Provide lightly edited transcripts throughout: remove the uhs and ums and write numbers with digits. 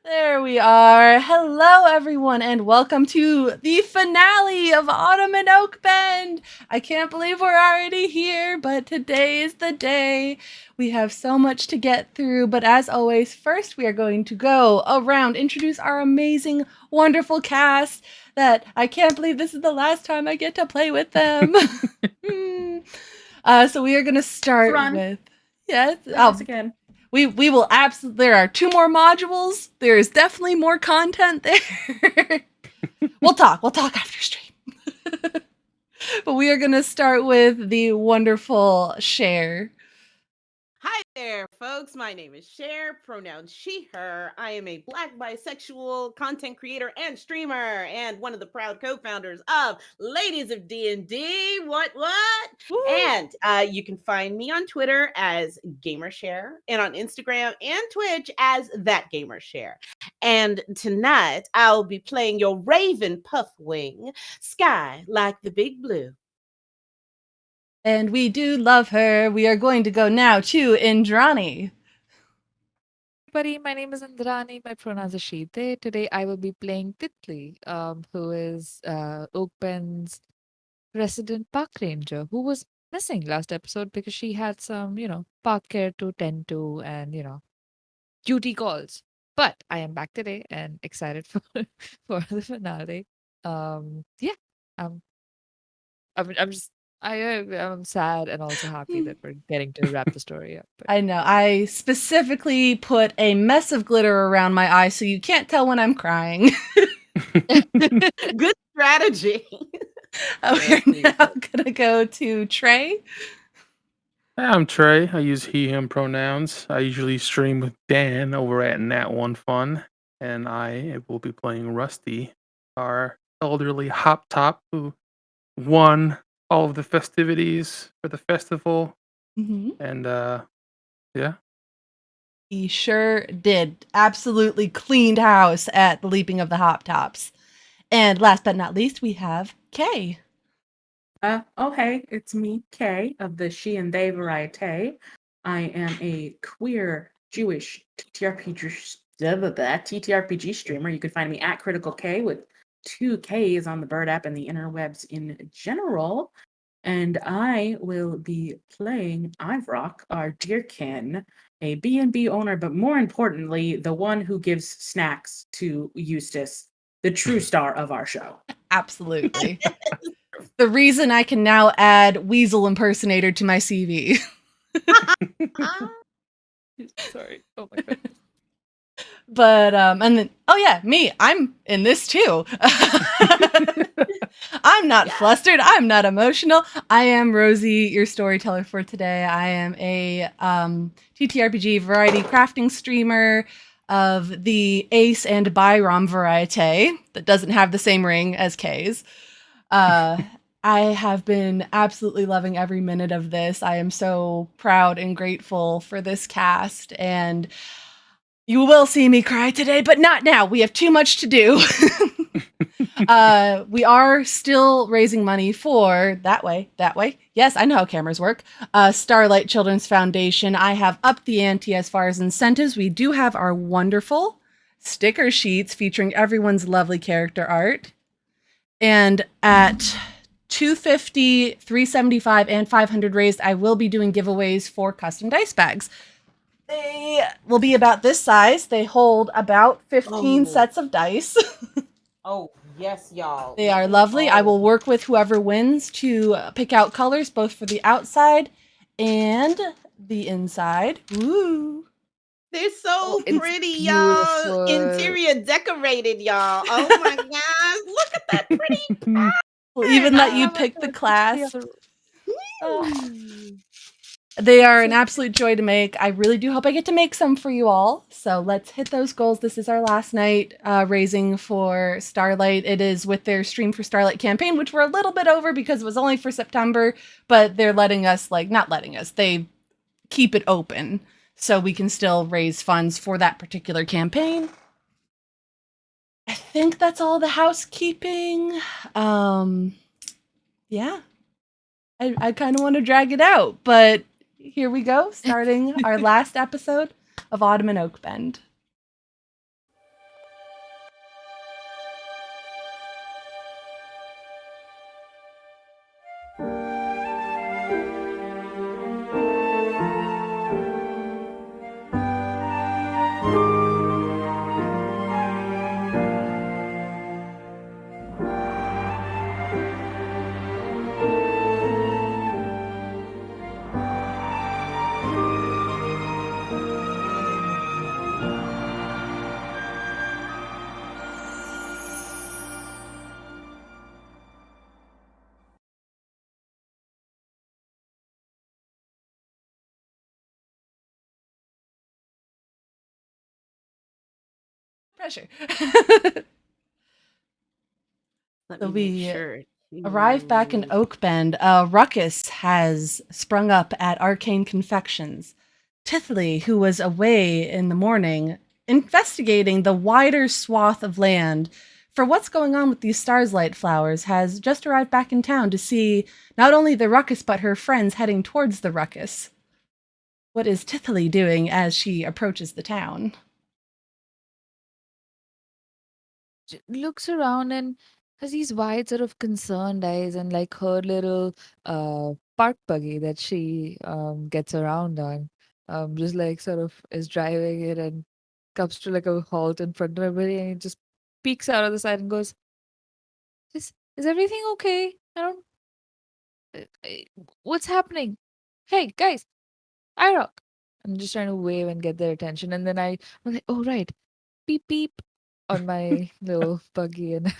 There we are. Hello, everyone, and welcome to the finale of Autumn in Oakbend. I can't believe we're already here, but today is the day. We have so much to get through, but as always, first we are going to go around, introduce our amazing, wonderful cast that I can't believe this is the last time I get to play with them. So we are going to start with... Yes. Again. We will absolutely. There are 2 more modules. There is definitely more content there. We'll talk after stream. But we are gonna start with the wonderful Cher. Hi there, folks. My name is Cher, pronouns she, her. I am a Black bisexual content creator and streamer, and one of the proud co-founders of Ladies of D&D. What? Woo! And you can find me on Twitter as GamerShare, and on Instagram and Twitch as ThatGamerShare. And tonight, I'll be playing your Raven Puffwing, Sky like the Big Blue. And we do love her. We are going to go now to Indrani. Everybody, my name is Indrani. My pronouns are she, they. Today I will be playing Titli, who is Oakbend's resident park ranger, who was missing last episode because she had some, park care to tend to and, duty calls. But I am back today and excited for for the finale. Yeah, I'm just I'm sad and also happy that we're getting to wrap the story up. But I know. I specifically put a mess of glitter around my eyes so you can't tell when I'm crying. Good strategy. We're now gonna go to Trey. Hi, I'm Trey. I use he, him pronouns. I usually stream with Dan over at Nat One Fun, and I will be playing Rusty, our elderly hop top who won all of the festivities for the festival. Mm-hmm. And yeah. He sure did. Absolutely cleaned house at the Leaping of the Hop Tops. And last but not least, we have Kay. Hey, it's me, Kay, of the she and they variety. I am a queer Jewish TTRPG streamer. You can find me at Critical K with 2 Ks on the Bird app and the interwebs in general. And I will be playing Ivrock, our dearkin, a B&B owner, but more importantly, the one who gives snacks to Eustace, the true star of our show. Absolutely. The reason I can now add Weasel impersonator to my CV. sorry. Oh my goodness. But and then me, I'm in this too. I'm not flustered, I'm not emotional. I am Rosie, your storyteller for today. I am a TTRPG variety crafting streamer of the Ace and Byrom variety that doesn't have the same ring as Kay's. I have been absolutely loving every minute of this. I am so proud and grateful for this cast, and you will see me cry today, but not now. We have too much to do. We are still raising money for that way. Yes, I know how cameras work. Starlight Children's Foundation. I have upped the ante as far as incentives. We do have our wonderful sticker sheets featuring everyone's lovely character art. And at $250, $375, and $500 raised, I will be doing giveaways for custom dice bags. They will be about this size. They hold about 15 sets of dice. Oh, yes, y'all. They are lovely. I will work with whoever wins to pick out colors, both for the outside and the inside. Woo! They're so pretty, beautiful. y'all. Interior decorated, y'all. Oh my gosh. Look at that pretty We'll even let you pick the class. They are an absolute joy to make. I really do hope I get to make some for you all. So let's hit those goals. This is our last night raising for Starlight. It is with their Stream for Starlight campaign, which we're a little bit over because it was only for September, but they're letting us, not letting us, they keep it open so we can still raise funds for that particular campaign. I think that's all the housekeeping. Yeah. I kind of want to drag it out, but here we go, starting our last episode of Autumn in Oakbend. Pressure. Let So me make we sure. arrive back in to- Oakbend. A ruckus has sprung up at Arcane Confections. Tithley, who was away in the morning, investigating the wider swath of land for what's going on with these Starslight flowers, has just arrived back in town to see not only the ruckus but her friends heading towards the ruckus. What is Tithley doing as she approaches the town? Looks around and has these wide, sort of concerned eyes, and like her little park buggy that she gets around on, just like sort of is driving it and comes to like a halt in front of everybody, and he just peeks out of the side and goes, "Is everything okay? I don't. What's happening? Hey guys, I rock." I'm just trying to wave and get their attention, and then I'm like, "Oh right, beep beep," on my little buggy, and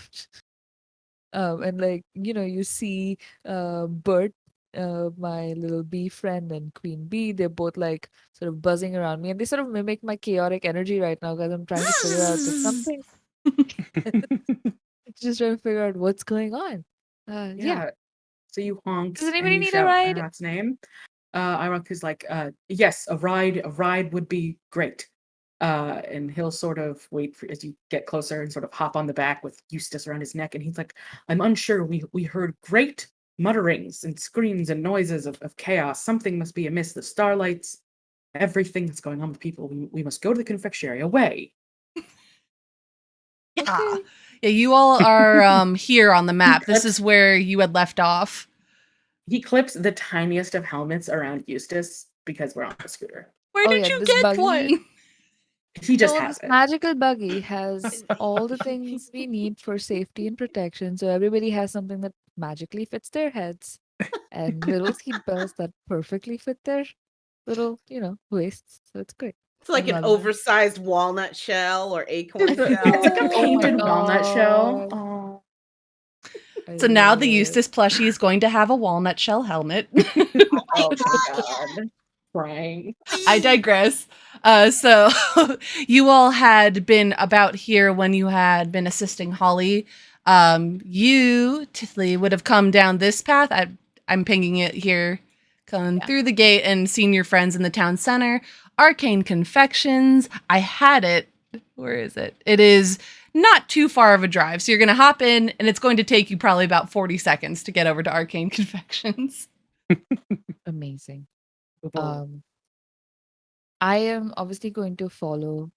and like you see Bert, my little bee friend, and Queen Bee. They're both like sort of buzzing around me, and they sort of mimic my chaotic energy right now because I'm trying to figure out if something. Just trying to figure out what's going on. Yeah. Yeah. So you honk Does and anybody you need a shout ride? Irock's name. Irock is like, yes, a ride would be great. And he'll sort of wait for as you get closer and sort of hop on the back with Eustace around his neck, and he's like, I'm unsure. We heard great mutterings and screams and noises of chaos. Something must be amiss. The starlights, everything that's going on with people. We must go to the confectionery. Away. Yeah. Okay. Yeah, you all are here on the map. This clips- is where you had left off. He clips the tiniest of helmets around Eustace because we're on a scooter. Where Oh did yeah, you this get buggy. one? He just No, has this it. magical buggy has all the things we need for safety and protection. So everybody has something that magically fits their heads, and little seat belts that perfectly fit their little, waists. So it's great. It's like I an love that. oversized walnut shell or acorn It's like shell. a Oh my painted walnut shell. God. Oh. I So now love the it. Eustace plushie is going to have a walnut shell helmet. Oh my god. Crying. I digress. So you all had been about here when you had been assisting Holly. You, Tithley, would have come down this path. I'm pinging it here. Come Yeah. through the gate and seen your friends in the town center. Arcane Confections. I had it. Where is it? It is not too far of a drive. So you're going to hop in, and it's going to take you probably about 40 seconds to get over to Arcane Confections. Amazing. Oh. I am obviously going to follow,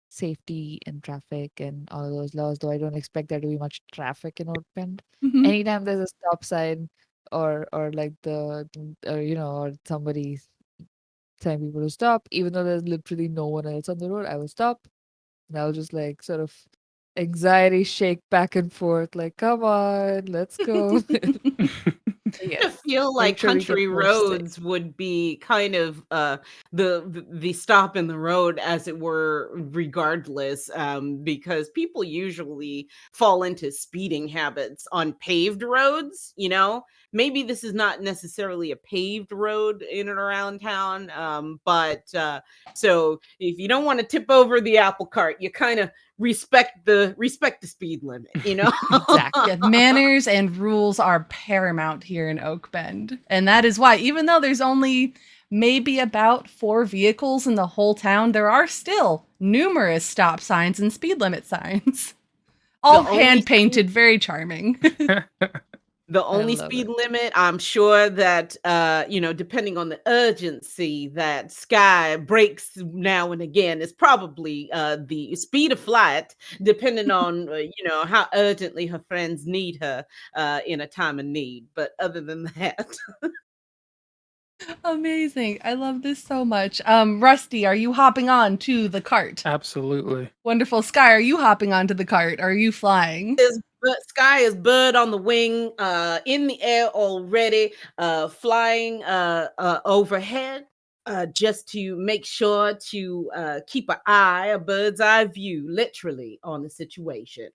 safety and traffic and all of those laws, though I don't expect there to be much traffic in Oakbend. Mhm. Anytime there's a stop sign or like or somebody telling people to stop, even though there's literally no one else on the road, I will stop and I'll just like sort of anxiety shake back and forth, like, come on, let's go. I feel Make like sure we get country there safe. roads would be kind of the stop in the road, as it were, regardless, because people usually fall into speeding habits on paved roads. Maybe this is not necessarily a paved road in and around town, but so if you don't want to tip over the apple cart, you kind of respect the speed limit. Exactly. Yeah, manners and rules are paramount here in Oakbend. And that is why, even though there's only maybe about 4 vehicles in the whole town, there are still numerous stop signs and speed limit signs. All only hand painted, very charming. The only love speed it. limit, I'm sure that, depending on the urgency that Sky breaks now and again, is probably the speed of flight, depending on, how urgently her friends need her in a time of need. But other than that, Amazing. I love this so much. Rusty, are you hopping on to the cart? Absolutely. Wonderful. Sky, are you hopping onto the cart? Are you flying? Sky is bird on the wing, in the air already, flying overhead. Just to make sure to keep a bird's eye view, literally, on the situation.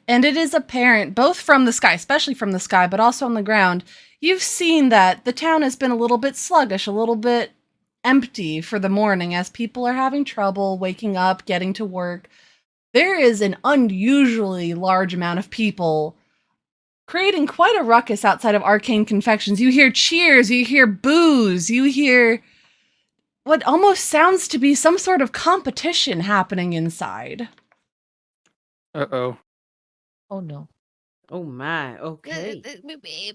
And it is apparent, both from the sky, especially from the sky, but also on the ground, you've seen that the town has been a little bit sluggish, a little bit empty for the morning as people are having trouble waking up, getting to work. There is an unusually large amount of people creating quite a ruckus outside of Arcane Confections. You hear cheers, you hear boos, you hear what almost sounds to be some sort of competition happening inside. Uh-oh. Oh no. Oh my. It, Okay. it might be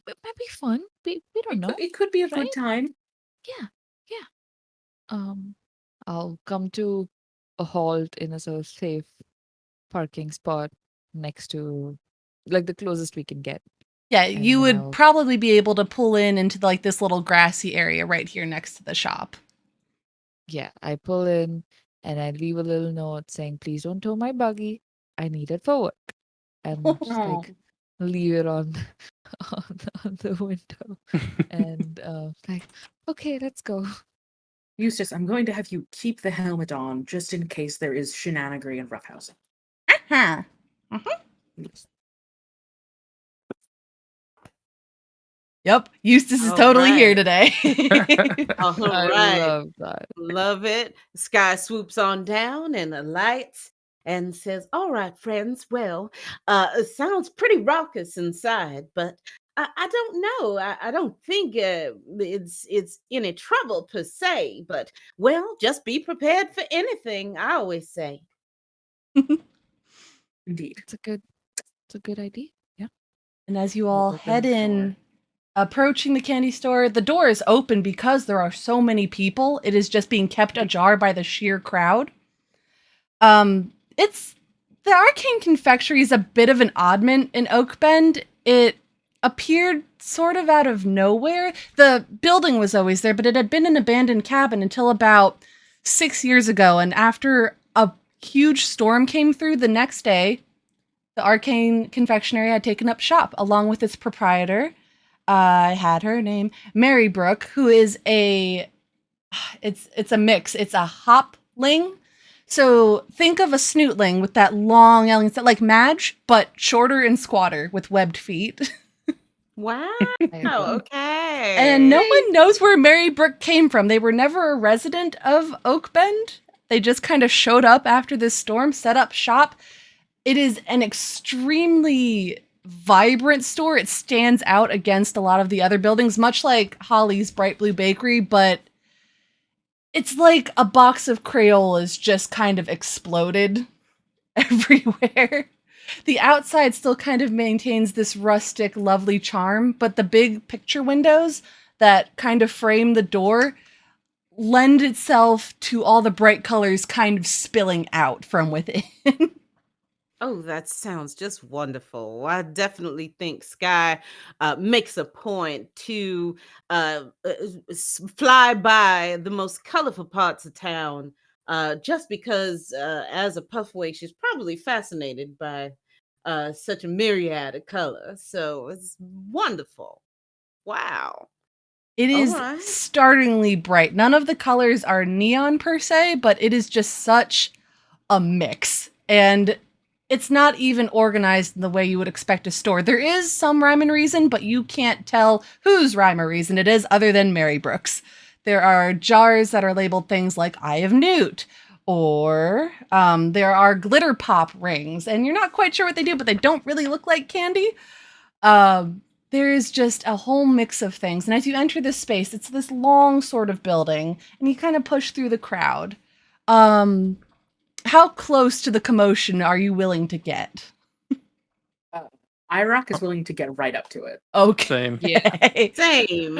fun. We don't know. It could be a fun right? time. Yeah. I'll come to a halt in a sort of safe parking spot next to, like, the closest we can get. Yeah, And you then would I'll- probably be able to pull in into like this little grassy area right here next to the shop. Yeah, I pull in and I leave a little note saying, "Please don't tow my buggy. I need it for work." And just Oh. like leave it on on the window. And like, okay, let's go. Eustace, I'm going to have you keep the helmet on just in case there is shenanigery and roughhousing. Huh. Yep, Eustace is All totally here right. today. All I right. love that. Love it. Sky swoops on down and alights and says, "All right, friends. Well, it sounds pretty raucous inside, but I don't know. I don't think it's any trouble per se. But well, just be prepared for anything. I always say." Indeed. It's a good idea. Yeah. And as you I'll all open head the in, door. approaching the candy store, the door is open because there are so many people. It is just being kept ajar by the sheer crowd. It's the Arcane Confectionery is a bit of an oddment in Oakbend. It appeared sort of out of nowhere. The building was always there, but it had been an abandoned cabin until about 6 years ago. And after a huge storm came through the next day, the Arcane Confectionery had taken up shop along with its proprietor. I had her name Mary Brooke, who is it's a mix. It's a hopling. So think of a snootling with that long, elegant, like Madge, but shorter and squatter with webbed feet. Wow. love Okay. And no one knows where Mary Brooke came from. They were never a resident of Oakbend. They just kind of showed up after this storm, set up shop. It is an extremely vibrant store. It stands out against a lot of the other buildings, much like Holly's Bright Blue Bakery, but it's like a box of Crayolas just kind of exploded everywhere. The outside still kind of maintains this rustic, lovely charm, but the big picture windows that kind of frame the door lend itself to all the bright colors kind of spilling out from within. Oh, that sounds just wonderful. I definitely think Sky makes a point to fly by the most colorful parts of town just because, as a Puffway, she's probably fascinated by such a myriad of color. So it's wonderful. Wow. It All is right. startlingly bright. None of the colors are neon per se, but it is just such a mix. And it's not even organized in the way you would expect a store. There is some rhyme and reason, but you can't tell whose rhyme or reason it is other than Mary Brooks. There are jars that are labeled things like Eye of Newt, or there are glitter pop rings, and you're not quite sure what they do, but they don't really look like candy. There is just a whole mix of things. And as you enter this space, it's this long sort of building, and you kind of push through the crowd. How close to the commotion are you willing to get? IROC is willing to get right up to it. Okay. Same. Yeah. Same.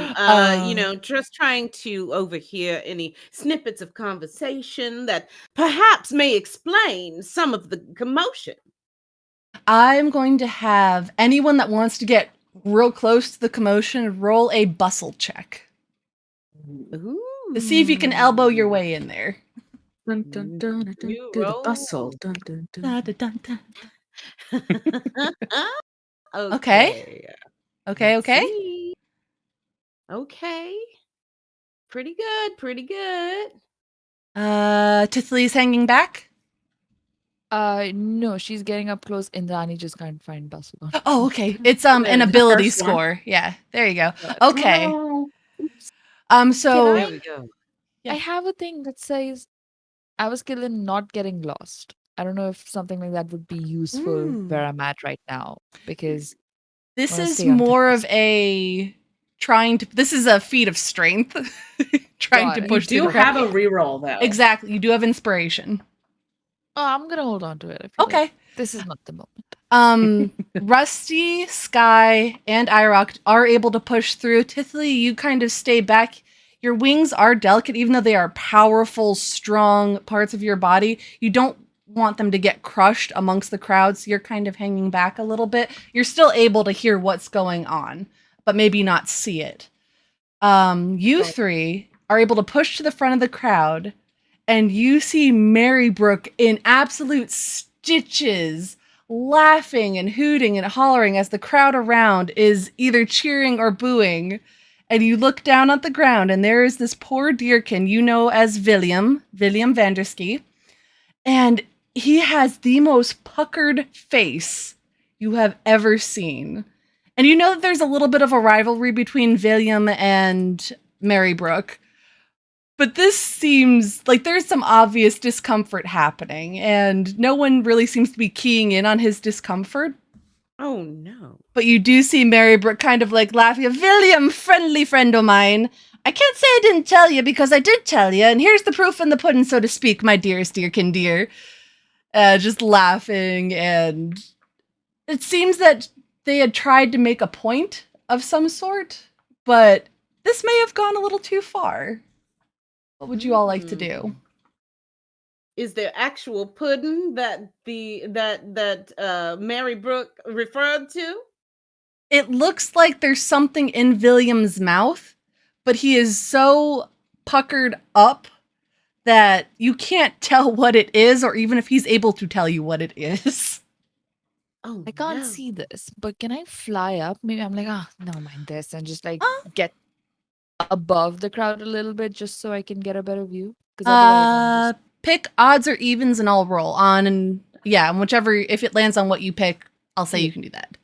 Just trying to overhear any snippets of conversation that perhaps may explain some of the commotion. I'm going to have anyone that wants to get real close to the commotion roll a bustle check Ooh. to see if you can elbow your way in there. Dun, dun, dun, dun, dun, You to the roll. bustle. Dun, dun, dun. Da, da, dun, dun. Okay. Okay, Let's okay. see. Okay. Pretty good. Pretty good. Tithly's hanging back. No, she's getting up close and Rani just can't find Bustle. Oh, okay. It's an The ability first one. score. Yeah, there you go. Okay. Oh, So There we go. Yeah. I have a thing that says I was killed in not getting lost. I don't know if something like that would be useful where I'm at right now, because This wanna is stay on more task. of a this is a feat of strength. Trying Got to it. You push through do the crowd. have a reroll though. Exactly. You do have inspiration. Oh, I'm gonna hold on to it. I feel like Okay. this is not the moment. Rusty, Sky, and Irock are able to push through. Tithly, you kind of stay back. Your wings are delicate, even though they are powerful, strong parts of your body. You don't want them to get crushed amongst the crowd, so you're kind of hanging back a little bit. You're still able to hear what's going on, but maybe not see it. You three are able to push to the front of the crowd, and you see Mary Brooke in absolute stitches, laughing and hooting and hollering as the crowd around is either cheering or booing. And you look down at the ground, and there is this poor deerkin you know as William Vandersky, and he has the most puckered face you have ever seen. And you know that there's a little bit of a rivalry between William and Mary Brooke. But this seems like there's some obvious discomfort happening, and no one really seems to be keying in on his discomfort. Oh no. But you do see Mary Brooke kind of like laughing, William, friendly friend o' mine. I can't say I didn't tell you, because I did tell you, and here's the proof in the pudding, so to speak, my dearest dearkin dear. Just laughing, and it seems that they had tried to make a point of some sort, but this may have gone a little too far. What would you all like to do? Is there actual pudding that Mary Brooke referred to? It looks like there's something in William's mouth, but he is so puckered up that you can't tell what it is, or even if he's able to tell you what it is. Oh, I can't no. see this, but can I fly up? Maybe I'm like, never mind this, and just like Uh. get above the crowd a little bit, just so I can get a better view. Because otherwise, I'm just Pick odds or evens and I'll roll on, and yeah, and whichever, if it lands on what you pick, I'll say you can do that.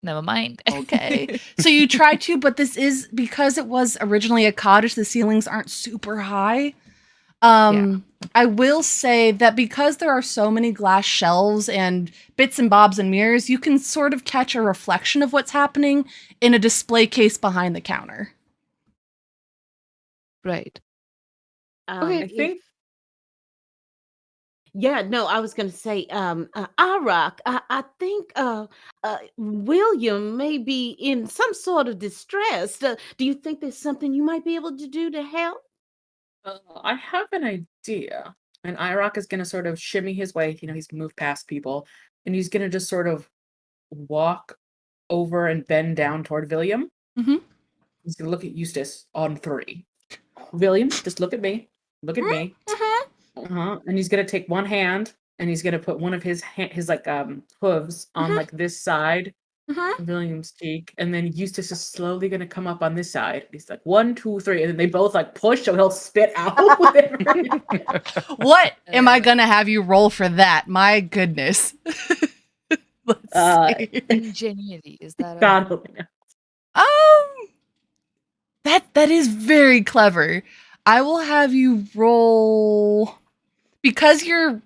never mind. Okay. So you try to, but this is because it was originally a cottage, the ceilings aren't super high. I will say that because there are so many glass shelves and bits and bobs and mirrors, you can sort of catch a reflection of what's happening in a display case behind the counter. Right. Okay, I think Yeah, no, I was gonna say, Arak, I think William may be in some sort of distress. Do you think there's something you might be able to do to help? I have an idea. And Irock is gonna sort of shimmy his way. He's moved past people, and he's gonna just sort of walk over and bend down toward William. Mhm. He's gonna look at Eustace on 3. William, just look at me. Look at me. And he's gonna take one hand, and he's gonna put one of his hooves on like this side of William's cheek, and then Eustace is slowly gonna come up on this side. He's like 1, 2, 3, and then they both like push, so he'll spit out whatever. What am I gonna have you roll for that? My goodness. Let's see. Ingenuity, is that God only knows. That is very clever. I will have you roll, because you're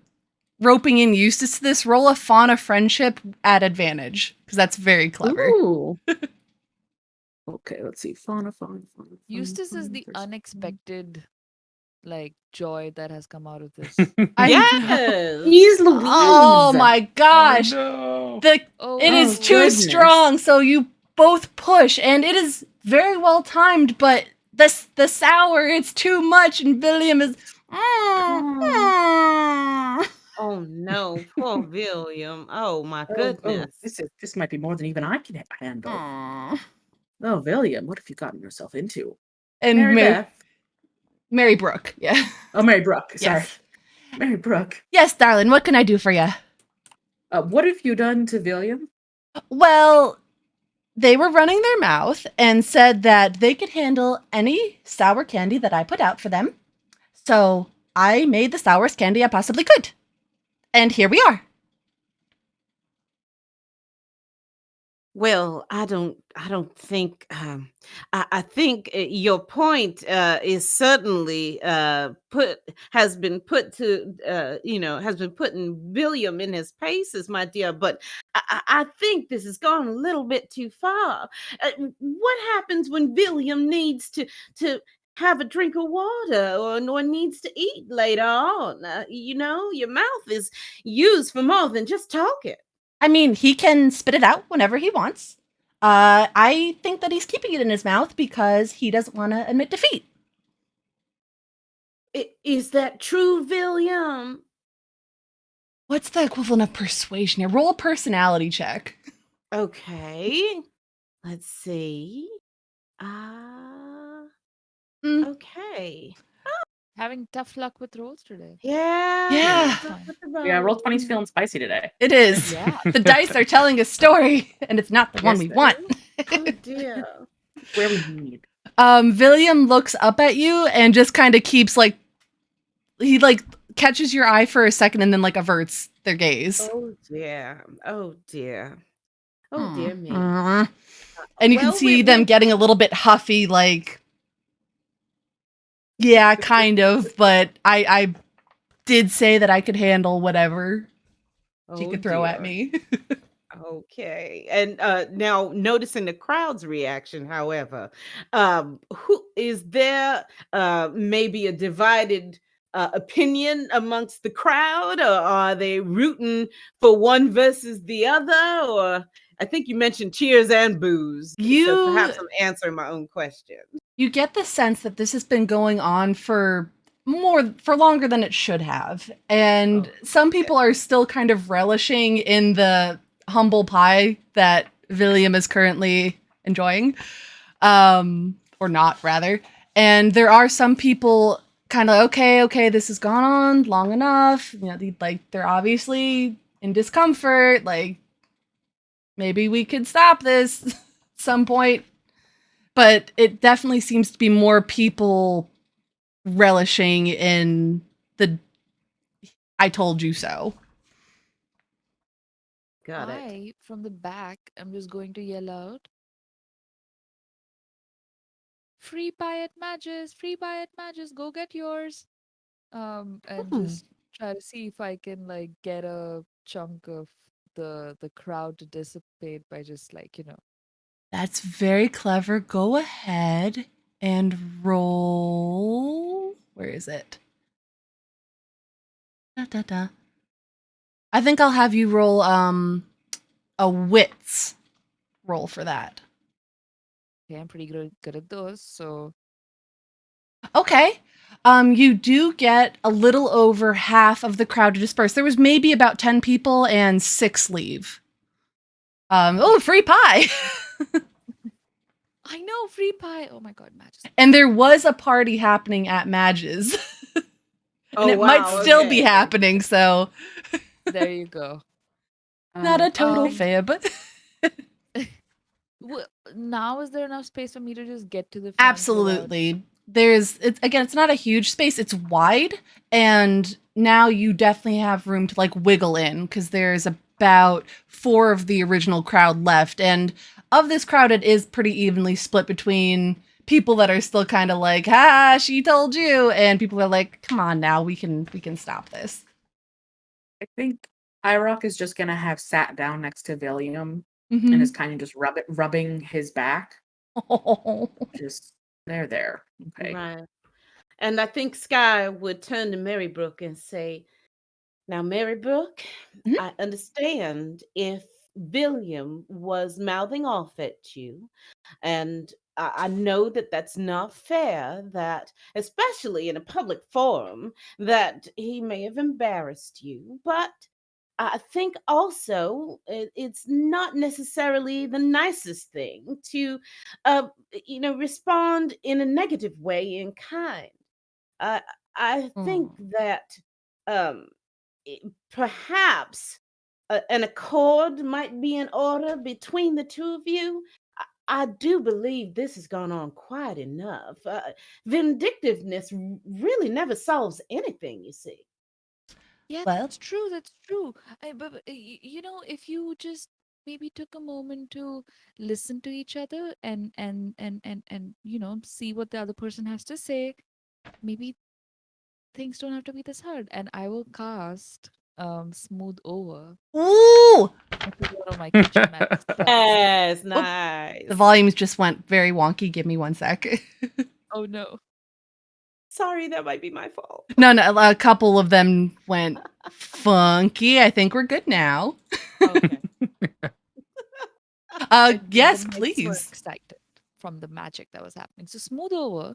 roping in Eustace to this, roll a fauna friendship at advantage, because that's very clever. Ooh. Okay, let's see. Fauna. Eustace is the unexpected like joy that has come out of this. Yes. He's Louise. Oh my gosh. Oh, no. It is Oh, too goodness. strong, so you both push, and it is very well timed, but the sour, it's too much, and William is Oh no, poor William. Oh my Oh, goodness. this might be more than even I can handle. Oh, William, what have you gotten yourself into? and Mary Beth. Mary Brooke, yeah. Oh, Mary Brooke. Sorry. Yes. Mary Brooke. Yes, darling, what can I do for you? What have you done to William? Well, they were running their mouth and said that they could handle any sour candy that I put out for them. So I made the sourest candy I possibly could. And here we are. Well, I don't think. I think your point is certainly put has been put to has been putting William in his paces, my dear. But I think this has gone a little bit too far. What happens when William needs to have a drink of water or needs to eat later on? Your mouth is used for more than just talking. I mean, he can spit it out whenever he wants. I think that he's keeping it in his mouth because he doesn't want to admit defeat. Is that true, William? What's the equivalent of persuasion here? Roll a personality check. Okay. Let's see. Okay. Having tough luck with rolls today. Yeah. Yeah. That's fine. Yeah, roll 20's feeling spicy today. It is. Yeah. The dice are telling a story, and it's not the one Yes, we they want. Oh dear. Where we need. William looks up at you and just kind of keeps he catches your eye for a second and then averts their gaze. Oh dear. Oh dear. Oh dear me. And you can Well, see them getting a little bit huffy, yeah, kind of, but I did say that I could handle whatever she Oh could throw at dear. me. Okay. And now noticing the crowd's reaction, however, who is there maybe a divided opinion amongst the crowd, or are they rooting for one versus the other? Or I think you mentioned cheers and boos. So perhaps I'm answering my own question. You get the sense that this has been going on for longer than it should have. And some people are still kind of relishing in the humble pie that William is currently enjoying. Or not, rather. And there are some people kind of, okay, this has gone on long enough. They're obviously in discomfort. Maybe we could stop this at some point. But it definitely seems to be more people relishing in the I told you so. Got it. I, from the back, I'm just going to yell out, free pie at Madge's, free pie at Madge's, go get yours. And just try to see if I can get a chunk of the crowd to dissipate by just That's very clever. Go ahead and roll. Where is it? I think I'll have you roll a wits roll for that. Okay, I'm pretty good at those, so Okay. You do get a little over half of the crowd to disperse. There was maybe about 10 people and 6 leave. Free pie. I know, free pie. Oh my god, Madge's. And there was a party happening at Madge's. And it might still be happening, so There you go. not a total um, fib. Now is there enough space for me to just get to the front without- Absolutely. It's not a huge space. It's wide, and now you definitely have room to wiggle in because there's about 4 of the original crowd left, and of this crowd, it is pretty evenly split between people that are still kind of she told you, and people are come on now, we can stop this. I think Irock is just gonna have sat down next to William Mhm. and is kind of just rubbing his back. Oh. Just there. Okay. Right. And I think Sky would turn to Mary Brooke and say, now, Mary Brooke, Mhm. I understand if William was mouthing off at you, and I know that that's not fair, that, especially in a public forum, that he may have embarrassed you. But I think also it's not necessarily the nicest thing to, respond in a negative way in kind. I I think that um, perhaps an accord might be in order between the two of you. I do believe this has gone on quite enough. Vindictiveness really never solves anything, you see. Yeah, Well- that's true. That's true. But if you just maybe took a moment to listen to each other and see what the other person has to say, maybe things don't have to be this hard. And I will cast Smooth Over, Ooh! which is one of my kitchen magic spells. Yes, The nice. volumes just went very wonky. Give me 1 sec. Oh no. Sorry, that might be my fault. No, a couple of them went funky. I think we're good now. Okay. Yes, The mics were please. excited from the magic that was happening. So Smooth Over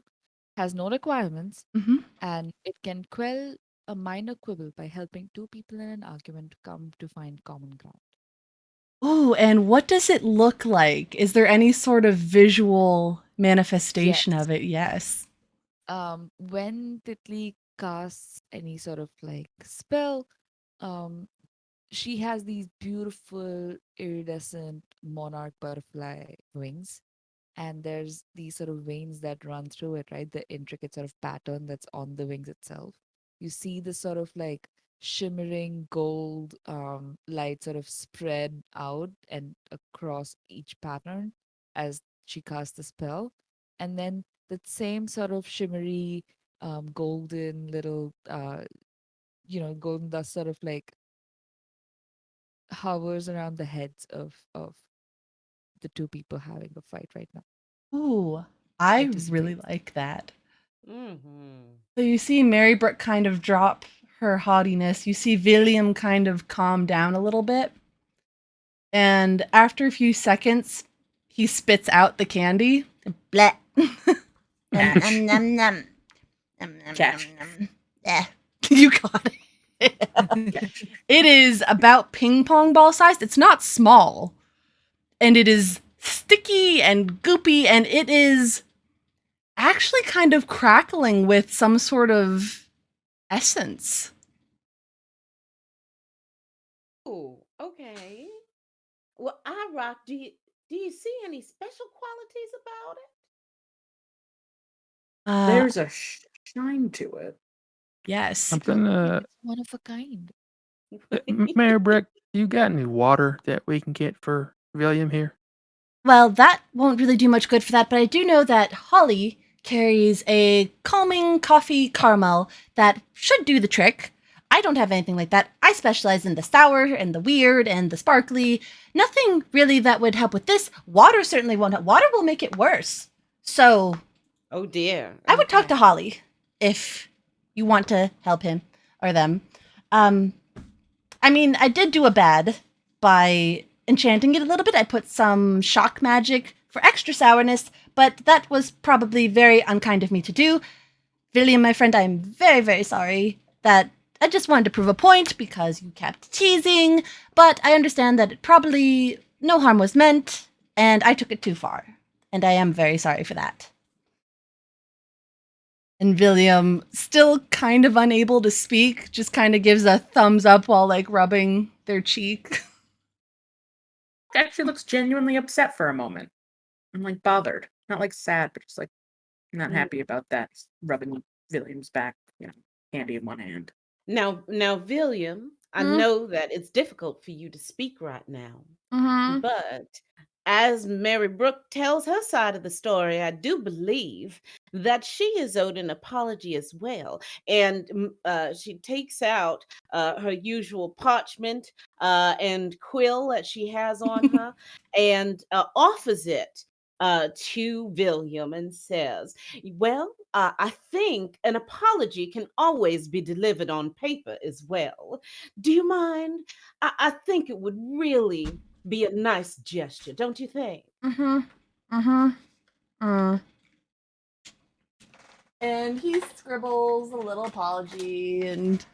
has no requirements, hmm and it can quell a minor quibble by helping two people in an argument come to find common ground. Ooh, and what does it look like? Is there any sort of visual manifestation Yes. of it? Yes. When Titli casts any sort of like spell, um, she has these beautiful iridescent monarch butterfly wings, and there's these sort of veins that run through it, right? The intricate sort of pattern that's on the wings itself. You see the sort of like shimmering gold light sort of spread out and across each pattern as she casts the spell. And then that same sort of shimmery golden little golden dust sort of like hovers around the heads of the two people having a fight right now. Ooh, I really Anticipates. like that. Mm-hmm. So you see Mary Brooke kind of drop her haughtiness. You see William kind of calm down a little bit. And after a few seconds, he spits out the candy. Bleh. Cash. Nom, nom, nom. Nom, nom, Cash. nom, nom. Yeah. You got it. It is about ping pong ball sized. It's not small. And it is sticky and goopy, and it is actually kind of crackling with some sort of essence. Oh, okay. Well, I rock. Do you see any special qualities about There's a shine to it. Yes. Something, It's one of a kind. it? Mayor Brick, you got any water that we can get for William here? Well, that won't really do much good for that, but I do know that Holly carries a calming coffee caramel that should do the trick. I don't have anything like that. I specialize in the sour and the weird and the sparkly. Nothing really that would help with this. Water certainly won't help. Water will make it worse. So Oh dear. I would talk to Okay. Holly if you want to help him or them. I mean, I did do a bad by enchanting it a little bit. I put some shock magic for extra sourness, but that was probably very unkind of me to do. William, my friend, I am very, very sorry that I just wanted to prove a point because you kept teasing, but I understand that it probably no harm was meant, and I took it too far. And I am very sorry for that. And William, still kind of unable to speak, just kind of gives a thumbs up while like rubbing their cheek. Actually looks genuinely upset for a moment. I'm like bothered. Not like sad, but just like not Mm. happy about that. He's rubbing William's back, candy in one hand. Now, William, I Hmm? know that it's difficult for you to speak right now, Mm-hmm. but as Mary Brooke tells her side of the story, I do believe that she is owed an apology as well. And she takes out her usual parchment and quill that she has on her and offers it to William and says, well, I think an apology can always be delivered on paper as well. Do you mind? I think it would really be a nice gesture, don't you think? Mm-hmm. Mm-hmm. And he scribbles a little apology and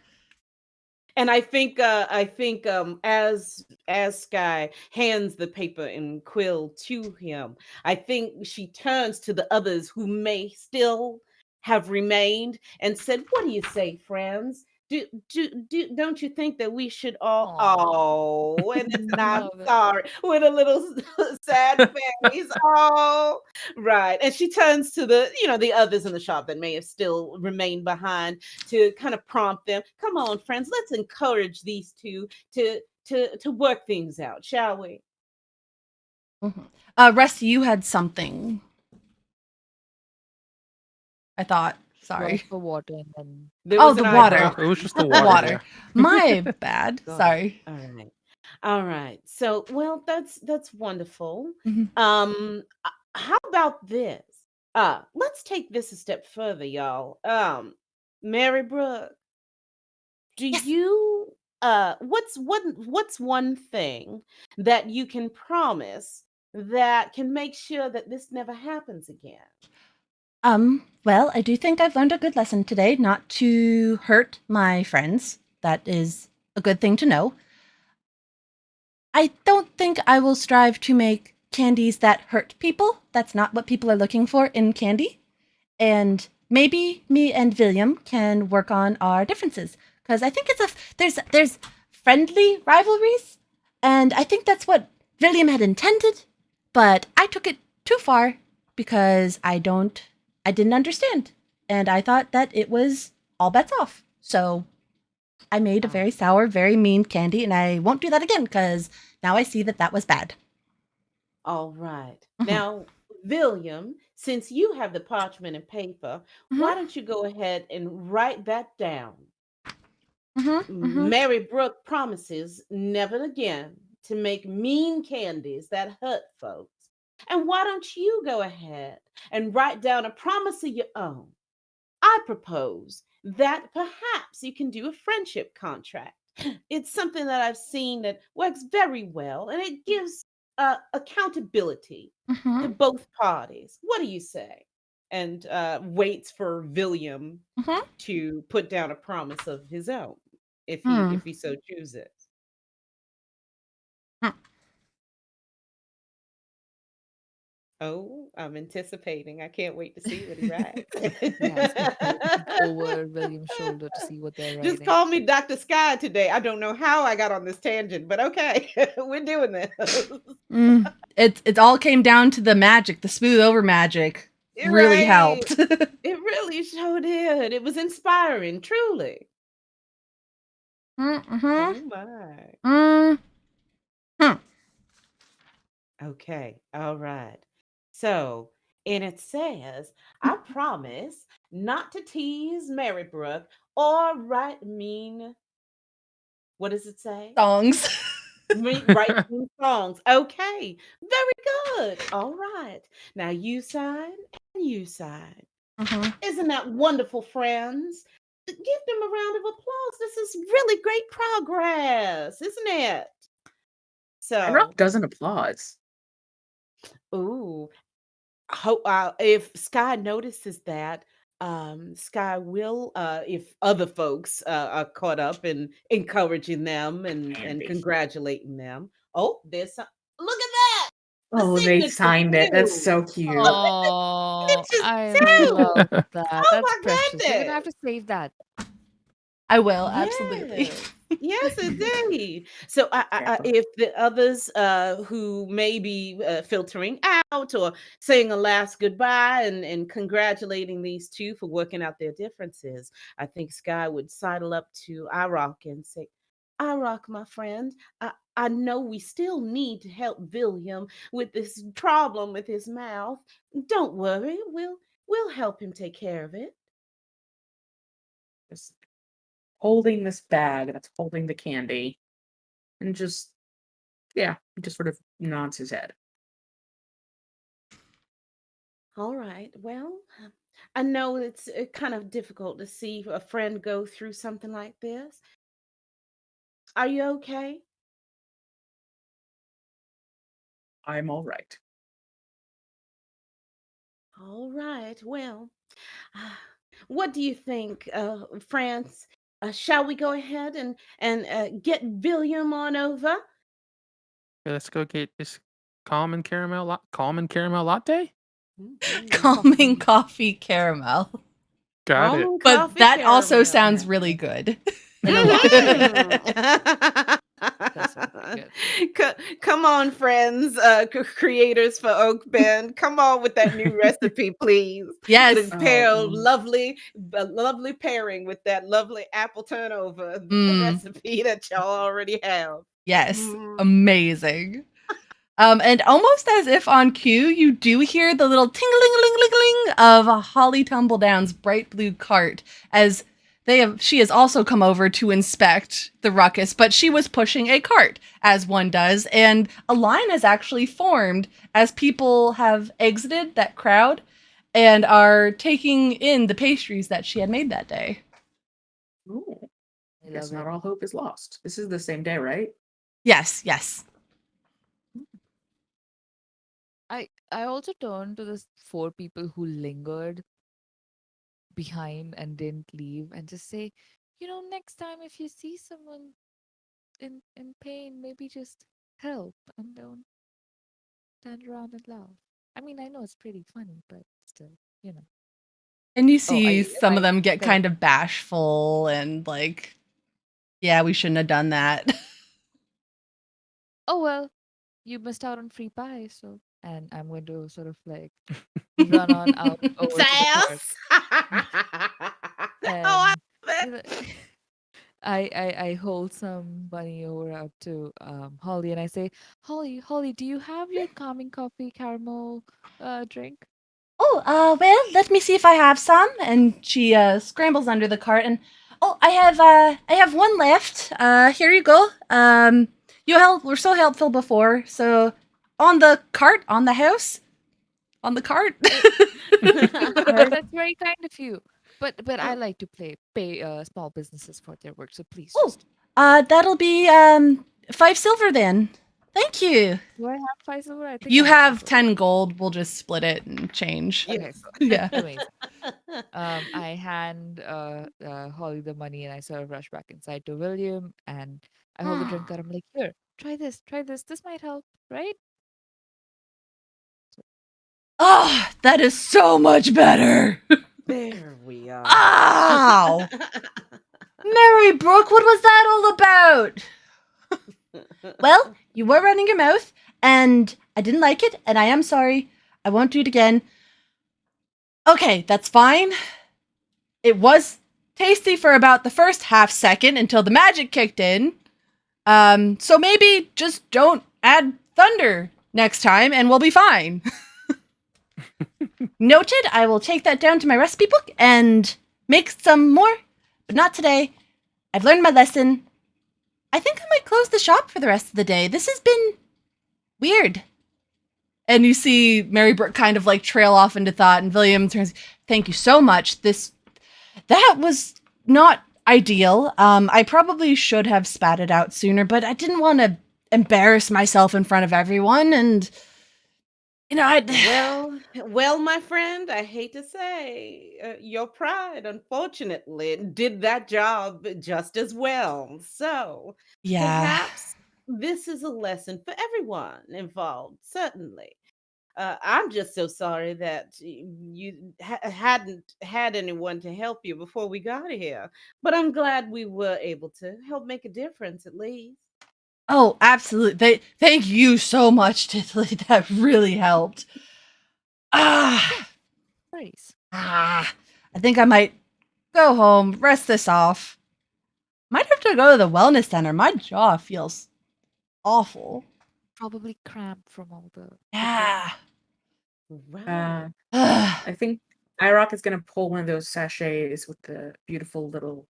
And I think as Sky hands the paper and quill to him, I think she turns to the others who may still have remained and said, "What do you say, friends? Don't you think that we should all Aw, and it's I not love it. sorry with a little sad face. Oh, right. And she turns to the others in the shop that may have still remained behind to kind of prompt them. Come on, friends, let's encourage these two to work things out, shall we? Rusty, you had something. I thought. Sorry. Drop the water and then There Oh, was the an water. eyebrow. It was just the The water. water. Yeah. My bad. Got it. Sorry. All right. All right. So, well, that's wonderful. Mhm. How about this? Let's take this a step further, y'all. Mary Brooke, do Yes. you what's one thing that you can promise that can make sure that this never happens again? Well, I do think I've learned a good lesson today not to hurt my friends. That is a good thing to know. I don't think I will strive to make candies that hurt people. That's not what people are looking for in candy. And maybe me and William can work on our differences because I think there's friendly rivalries, and I think that's what William had intended, but I took it too far because I didn't understand, and I thought that it was all bets off. So I made a very sour, very mean candy, and I won't do that again because now I see that that was bad. All right. Mhm. Now, William, since you have the parchment and paper, why don't you go ahead and write that down? Mary Brooke promises never again to make mean candies that hurt folks. And why don't you go ahead and write down a promise of your own? I propose that perhaps you can do a friendship contract. It's something that I've seen that works very well, and it gives accountability to both parties. What do you say? And waits for William to put down a promise of his own, if he so chooses. Oh, I'm anticipating. I can't wait to see what he writes. yes, me too. Peek over William's shoulder to see what they're Just writing. call me Dr. Sky today. I don't know how I got on this tangent, but okay, we're doing this. It all came down to the magic, the smooth over magic. Really Right. helped. It really sure did. It was inspiring, truly. Oh my. Okay, all right. So, and it says, I promise not to tease Mary Brooke or write mean, what does it say? Songs. Write mean songs. Okay, very good. All right. Now you side and you side. Isn't that wonderful, friends? Give them a round of applause. This is really great progress, isn't it? Rock So, doesn't applause. ooh, if Sky notices that, Sky will, if other folks are caught up in encouraging them and Candy. congratulating them. Oh, there's some. Look at that! The Oh, they signature signed it. That's too. so cute. Oh, Signatures I too. love that. Oh That's my precious. You're gonna have goodness! to save that. I will, absolutely. Yes. Yes, indeed. So, Careful. if the others who may be filtering out or saying a last goodbye and congratulating these two for working out their differences, I think Sky would sidle up to Irock and say, Irock, my friend, I know we still need to help William with this problem with his mouth. Don't worry, we'll help him take care of it. Just holding this bag that's holding the candy and just, yeah, he just sort of nods his head. All right. Well, I know it's kind of difficult to see a friend go through something like this. Are you okay? I'm all right. All right. Well, what do you think, France? Shall we go ahead and get William on over? Yeah, let's go get this calming caramel latte. Calming coffee caramel. Got it. Almond But coffee that also caramel. sounds really good. And a latte. Mhm. That sounds good. Come on, friends, creators for Oakbend. Come on with that new recipe, please. Yes. It'll pair Oh, a lovely pairing with that lovely apple turnover Mm. recipe that y'all already have. Yes. Mm. Amazing. And almost as if on cue, you do hear the little ting-a-ling-a-ling-a-ling of Holly Tumbledown's bright blue cart as she has also come over to inspect the ruckus, but she was pushing a cart, as one does, and a line has actually formed as people have exited that crowd and are taking in the pastries that she had made that day. Ooh, I I guess love not it. all hope is lost. This is the same day, right? Yes, yes. I also turned to the 4 people who lingered behind and didn't leave and just say, next time if you see someone in pain, maybe just help and don't stand around and laugh. I mean, I know it's pretty funny, but still, you know. And you Oh, see am some of I them get correct? kind of bashful and like, yeah, we shouldn't have done that. Oh well, you missed out on free pie, so and I'm going to sort of like run on out over to the cart Sass. Oh, I and love you know, it. I hold some money over out to Holly and I say, Holly, do you have your calming coffee caramel drink? Oh, well, let me see if I have some. And she scrambles under the cart and I have one left. Here you go. Were so helpful before. So on the cart, on the house, on the cart. That's very kind of you. But I like to pay small businesses for their work, so please Oh, just that'll be 5 silver then. Thank you. do I have 5 silver? I think I You have five have silver. 10 gold. We'll just split it and change. Okay, Yes. Yeah. amazing. I hand Holly the money and I sort of rush back inside to William and I hold the drink out. I'm like, here, try this. This might help, right? Oh, that is so much better. There we are. Ow! Mary Brooke, what was that all about? Well, you were running your mouth, and I didn't like it, and I am sorry. I won't do it again. Okay, that's fine. It was tasty for about the first half second until the magic kicked in. So maybe just don't add thunder next time, and we'll be fine. Noted, I will take that down to my recipe book and make some more, but not today. I've learned my lesson. I think I might close the shop for the rest of the day. This has been weird. And you see Mary Brooke kind of like trail off into thought, and William turns, thank you so much. That was not ideal. I probably should have spat it out sooner, but I didn't want to embarrass myself in front of everyone, and Well, my friend, I hate to say, your pride, unfortunately, did that job just as well. So yeah. perhaps this is a lesson for everyone involved, certainly. I'm just so sorry that you hadn't had anyone to help you before we got here. But I'm glad we were able to help make a difference at least. Oh, absolutely. Thank you so much, Tiddly. That really helped. Yeah, Ah, nice. I think I might go home, rest this off. Might have to go to the wellness center. My jaw feels awful. Probably cramped from all the Yeah. Right. I think IROC is going to pull one of those sachets with the beautiful little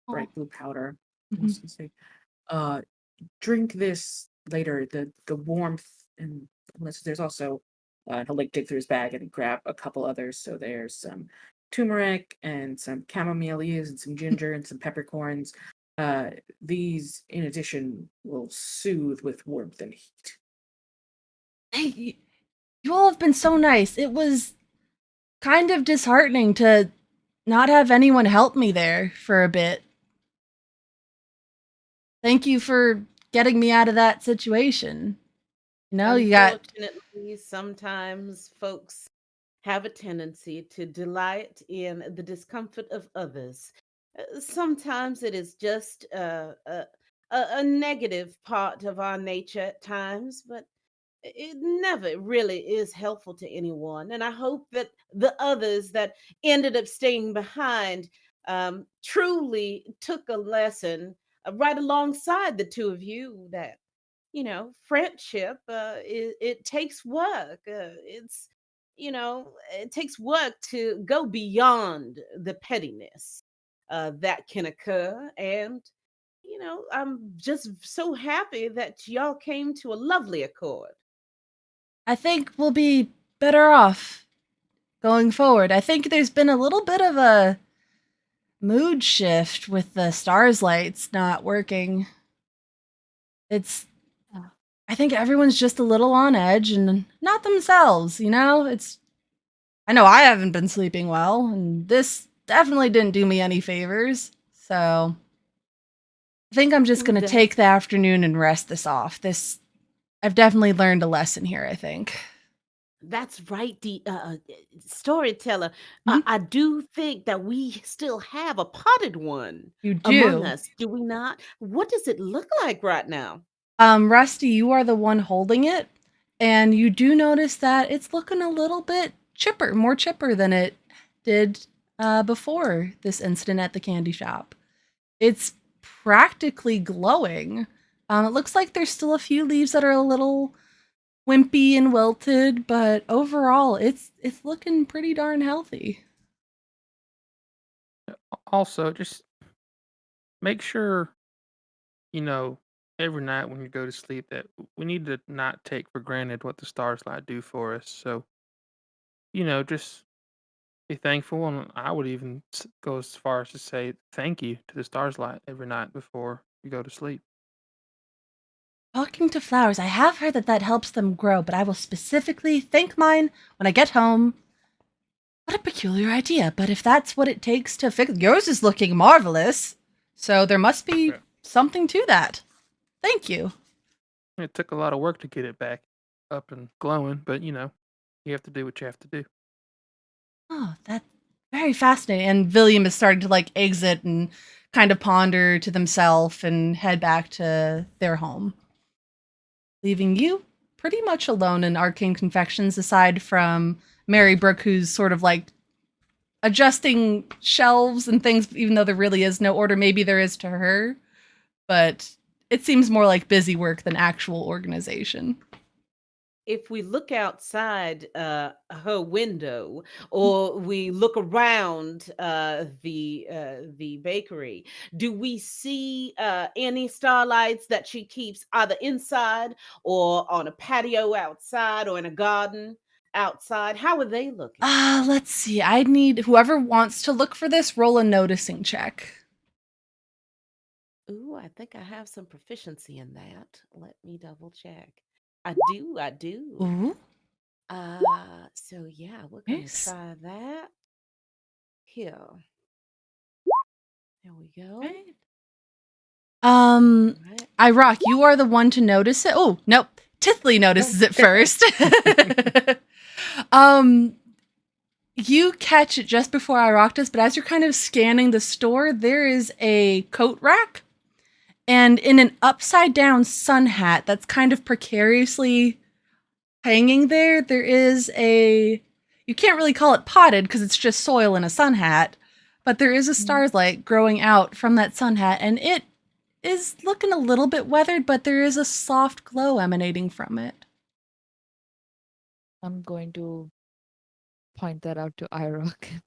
bright blue powder. And Mhm. say, uh, drink this later. The warmth and unless there's also he'll like dig through his bag and grab a couple others. So there's some turmeric and some chamomile leaves and some ginger and some peppercorns. Uh, these in addition will soothe with warmth and heat. Hey, you all have been so nice. It was kind of disheartening to not have anyone help me there for a bit. Thank you for getting me out of that situation. You got. Unfortunately, sometimes folks have a tendency to delight in the discomfort of others. Sometimes it is just a negative part of our nature at times, but it never really is helpful to anyone. And I hope that the others that ended up staying behind truly took a lesson right alongside the two of you that friendship, it takes work. It takes work to go beyond the pettiness that can occur. And, I'm just so happy that y'all came to a lovely accord. I think we'll be better off going forward. I think there's been a little bit of a mood shift with the stars lights not working. It's I think everyone's just a little on edge and not themselves, I know I haven't been sleeping well, and this definitely didn't do me any favors. So I think I'm just going to That- take the afternoon and rest this off. I've definitely learned a lesson here, I think. That's right, the storyteller. Mhm. I do think that we still have a potted one You among do. us, do we not? What does it look like right now? Rusty, you are the one holding it, and you do notice that it's looking a little bit chipper, more chipper than it did before this incident at the candy shop. It's practically glowing. It looks like there's still a few leaves that are a little wimpy and wilted, but overall, it's looking pretty darn healthy. Also, just make sure, every night when you go to sleep that we need to not take for granted what the stars light do for us. So, just be thankful. And I would even go as far as to say thank you to the stars light every night before you go to sleep. Talking to flowers, I have heard that helps them grow, but I will specifically thank mine when I get home. What a peculiar idea, but if that's what it takes to fix yours is looking marvelous. So there must be Yeah. something to that. Thank you. It took a lot of work to get it back up and glowing, but you have to do what you have to do. Oh, that's very fascinating. And William is starting to exit and kind of ponder to themselves and head back to their home, leaving you pretty much alone in Arcane Confections, aside from Mary Brooke, who's sort of adjusting shelves and things, even though there really is no order. Maybe there is to her, but it seems more like busy work than actual organization. If we look outside her window, or we look around the bakery, do we see any starlights that she keeps either inside or on a patio outside or in a garden outside? How are they looking? Let's see. I need whoever wants to look for this, roll a noticing check. Ooh, I think I have some proficiency in that. Let me double check. I do. Ooh. So yeah, we're gonna Nice. try that. Here. There we go. Right. Right. Irock, you are the one to notice it. Oh, nope. Tithley notices it first. You catch it just before Irock does, but as you're kind of scanning the store, there is a coat rack. And in an upside down sun hat that's kind of precariously hanging there, there is you can't really call it potted because it's just soil in a sun hat, but there is a starlight growing out from that sun hat, and it is looking a little bit weathered, but there is a soft glow emanating from it. I'm going to point that out to Irock and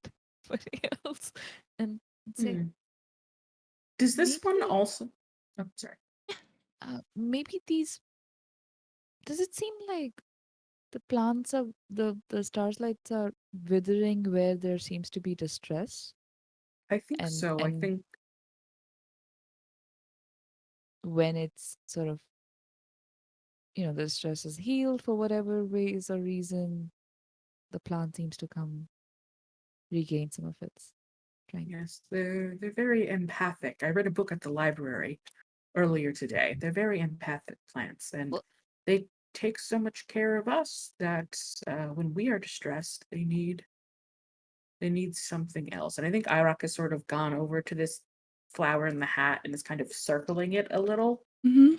everybody else and say, Hmm. Does this one maybe, also? Oh, sorry. maybe these. Does it seem like the plants are the stars lights are withering where there seems to be distress, I think and so. I think when it's sort of the stress is healed for whatever ways or reason, the plant seems to come regain some of its strength. yes, they're very empathic. I read a book at the library earlier today. They're very empathic plants, and Well- they take so much care of us that when we are distressed, they need something else. And I think Iraq has sort of gone over to this flower in the hat and is kind of circling it a little. Mm-hmm.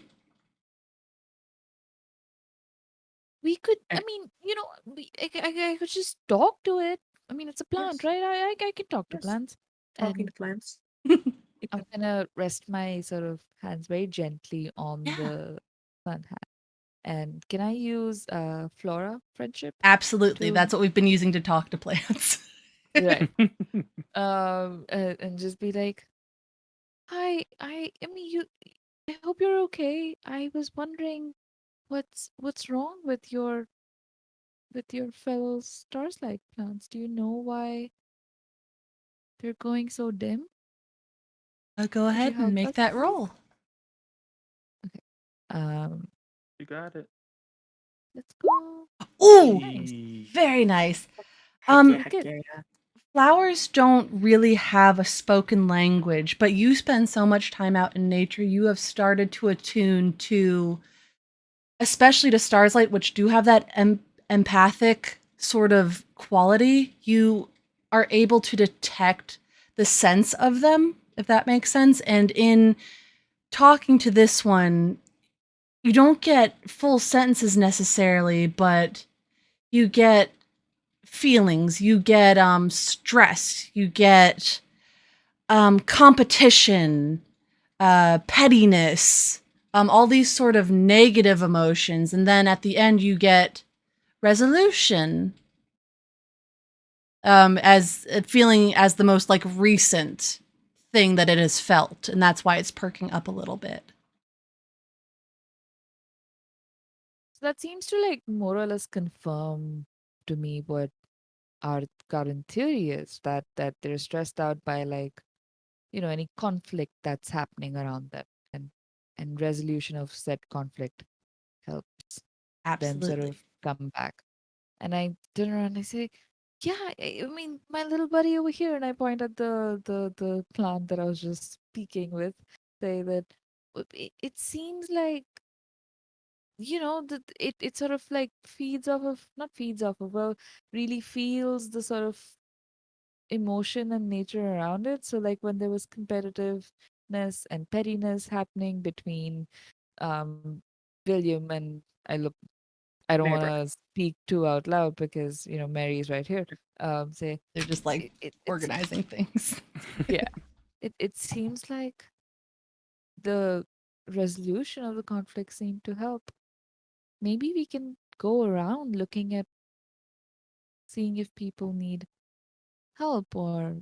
We could, I And mean, I could just talk to it. I mean, it's a plant, yes, right? I can talk to yes, plants. talking And to plants. I'm gonna rest my sort of hands very gently on Yeah. the plant hat. And can I use Flora friendship Absolutely. to That's what we've been using to talk to plants. right? And just be like, "Hi, I mean, I hope you're okay. I was wondering what's wrong with your fellow stars like plants. Do you know why they're going so dim? Go Could you ahead and help make us, that please?" roll. Okay. Um, You got it. let's go. Ooh, Nice. very nice. Heck yeah, Um, heck Good. yeah, yeah. Flowers don't really have a spoken language, but you spend so much time out in nature, you have started to attune to, especially to Starslight, which do have that empathic sort of quality. You are able to detect the sense of them, if that makes sense. And in talking to this one, you don't get full sentences necessarily, but you get feelings, you get stress, you get competition, pettiness, all these sort of negative emotions, and then at the end you get resolution, as feeling as the most like recent thing that it has felt, and that's why it's perking up a little bit. So that seems to like more or less confirm to me what our current theory is, that they're stressed out by like, any conflict that's happening around them, and resolution of said conflict helps them sort Absolutely. of come back. And I turn around and I say, "Yeah, I mean, my little buddy over here," and I point at the plant that I was just speaking with, say that it seems like, that it sort of like feeds off of, not feeds off of, well, really feels the sort of emotion and nature around it. So like when there was competitiveness and pettiness happening between um William and, I don't want Maverick. to speak too out loud because Mary is right here. Say They're just like it's organizing things. yeah. It seems like the resolution of the conflict seemed to help. Maybe we can go around looking at, seeing if people need help, or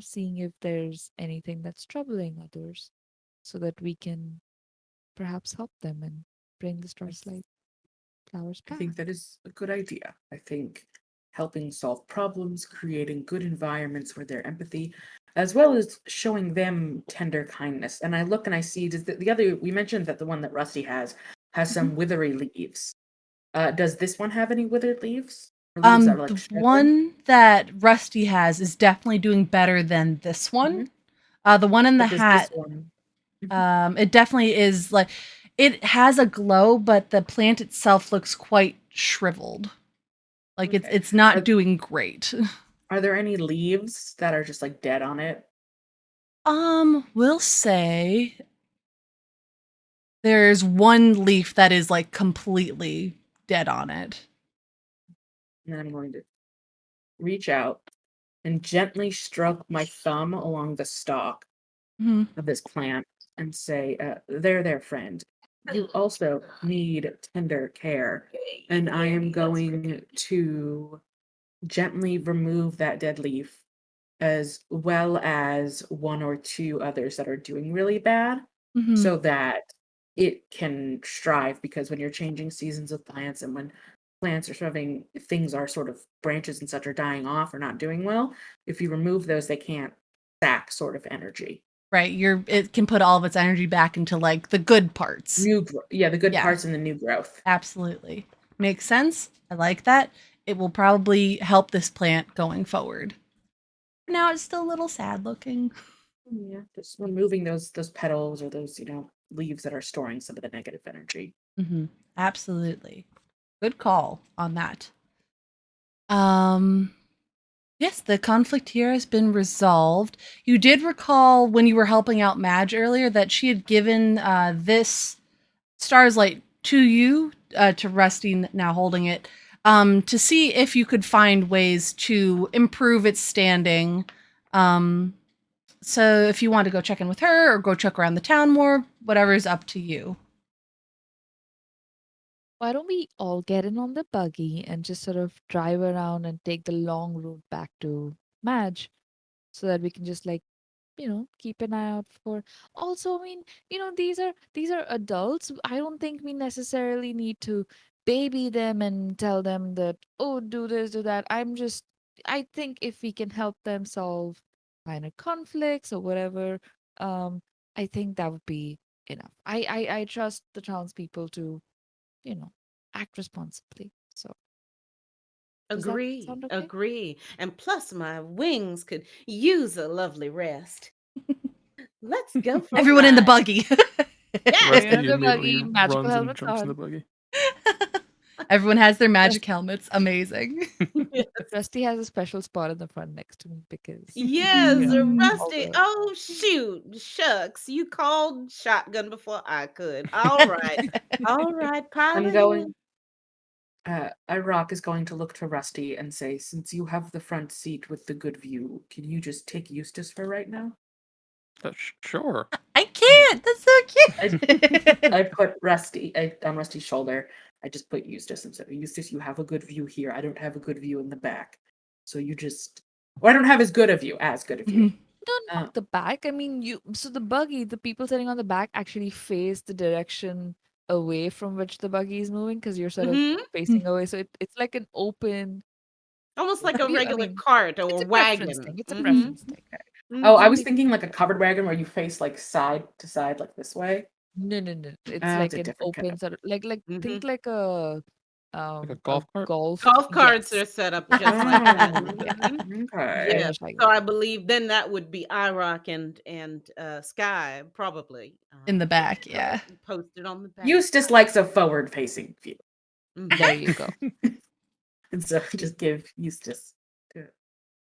seeing if there's anything that's troubling others, so that we can perhaps help them and bring the stars light flowers I back. think that is a good idea. I think helping solve problems, creating good environments where their empathy, as well as showing them tender kindness. And I look and I see, does the other, we mentioned that the one that Rusty has some withery leaves. Does this one have any withered leaves? Or leaves that are like The shriveling? one that Rusty has is definitely doing better than this one. Mhm. The one in the But does this hat, one? it definitely is like, it has a glow, but the plant itself looks quite shriveled. Like Okay. it's not Are, doing great. are there any leaves that are just like dead on it? We'll say there's one leaf that is like completely dead on it. And then I'm going to reach out and gently stroke my thumb along the stalk Mhm. of this plant and say, there, friend. You also need tender care. And I am going to gently remove that dead leaf, as well as one or two others that are doing really bad, Mhm. so that it can strive. Because when you're changing seasons of plants, and when plants are having things are sort of branches and such are dying off or not doing well, if you remove those, they can't sack sort of energy. Right, it can put all of its energy back into like the good parts. Yeah, the good Yeah, parts and the new growth. absolutely. Makes sense. I like that. It will probably help this plant going forward. Now it's still a little sad looking. Yeah, just removing those petals or those, leaves that are storing some of the negative energy. Mhm. Absolutely. Good call on that. Um Yes, the conflict here has been resolved. You did recall when you were helping out Madge earlier that she had given this Star's Light to you, to Rusty, now holding it, to see if you could find ways to improve its standing. Um, so if you want to go check in with her or go check around the town more, whatever is up to you. why don't we all get in on the buggy and just sort of drive around and take the long route back to Madge so that we can just like, keep an eye out for. Also, I mean, these are adults. I don't think we necessarily need to baby them and tell them that, oh, do this, do that. I think if we can help them solve minor conflicts or whatever, um, I think that would be enough. I trust the townspeople to, you know, act responsibly. So does that Agree, sound okay? agree. And plus, my wings could use a lovely rest. Let's go for a Everyone in the ride. buggy. Yeah. We're in Rusty the buggy, immediately magical runs and helmets jumps in the on. buggy. Everyone has their magic helmets. Amazing. Yes. Rusty has a special spot in the front next to me because, Yes, all Rusty. the Oh, shoot. Shucks. You called shotgun before I could. All right. All right, I'm pilot going. in. Irock is going to look to Rusty and say, "Since you have the front seat with the good view, can you just take Eustace for right now?" Sure. I can't. That's so cute. I put Rusty on Rusty's shoulder. I just put Eustace and said, "Eustace, you have a good view here. I don't have a good view in the back, so you just, or I don't have as good a view Mhm. no, Uh, not the back. I mean, so the buggy, the people sitting on the back actually face the direction away from which the buggy is moving because you're sort of Hmm. facing away. So it's like an open. Almost like a I regular mean, cart it's or a preference wagon. thing. It's a Hmm. preference thing. Oh, I Hmm. was thinking like a covered wagon where you face like side to side, like this way. No, no, no. It's It's like a an different kind open of. sort of like Hmm. think like a Like a a golf cart? golf. Golf carts are Yes. set up just like that. Oh, Yeah. okay. Very Yeah. much like So that. I believe then that would be IROC and Sky probably In the back, uh, yeah. posted on the back. Eustace likes a forward-facing view, Mhm. There you go. and so just give Eustace. To,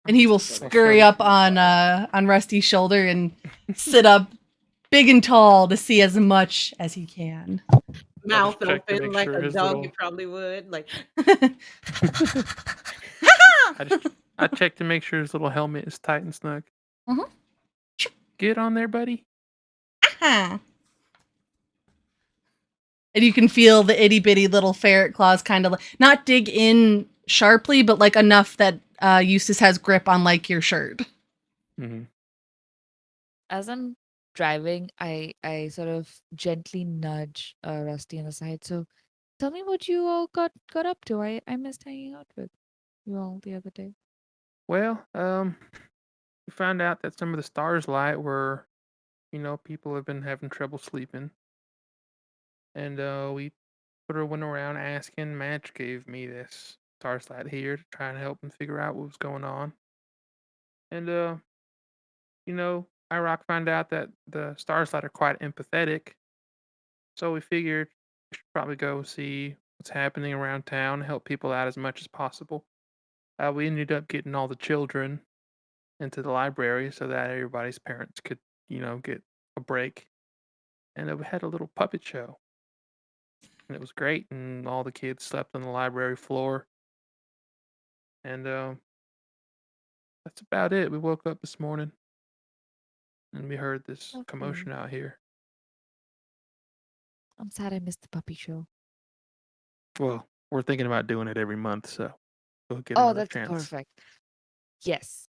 And he will Rusty's shoulder. scurry up on Rusty's shoulder and sit up big and tall to see as much as he can. Mouth check to open make like sure a his dog little. you probably would. Like I check to make sure his little helmet is tight and snug. Mhm. Get on there, buddy. And you can feel the itty bitty little ferret claws kind of not dig in sharply, but like enough that Eustace has grip on like your shirt. Mm-hmm. As I'm driving, I sort of gently nudge Rusty on the side. So tell me what you all got up to. I missed hanging out with you all the other day. Well, we found out that some of the stars light were, people have been having trouble sleeping, and we sort of went around asking. Madge gave me this stars light here to try and help them figure out what was going on, and Irock found out that the stars light are quite empathetic, so we figured we should probably go see what's happening around town, help people out as much as possible. We ended up getting all the children into the library so that everybody's parents could, get a break. And we had a little puppet show, and it was great. And all the kids slept on the library floor. And that's about it. We woke up this morning and we heard this Lovely. commotion out here. I'm sad I missed the puppy show. Well, we're thinking about doing it every month, so we'll get Oh, another that's chance. perfect. Yes.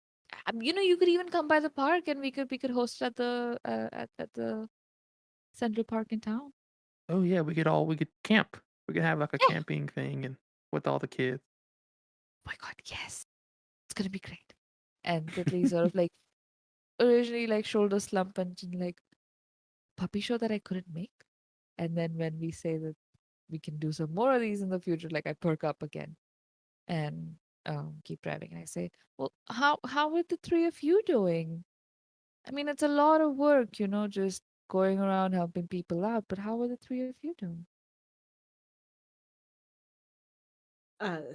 You could even come by the park and we could host it at the Central Park in town. Oh yeah, we could camp. We could have like a Yeah. camping thing and with all the kids. Oh my God, yes. It's gonna be great. And Titley sort of like originally like shoulder slump and like puppy show that I couldn't make. And then when we say that we can do some more of these in the future, like I perk up again and keep driving. And I say, well, how are the three of you doing? I mean, it's a lot of work, just going around helping people out. But how are the three of you doing?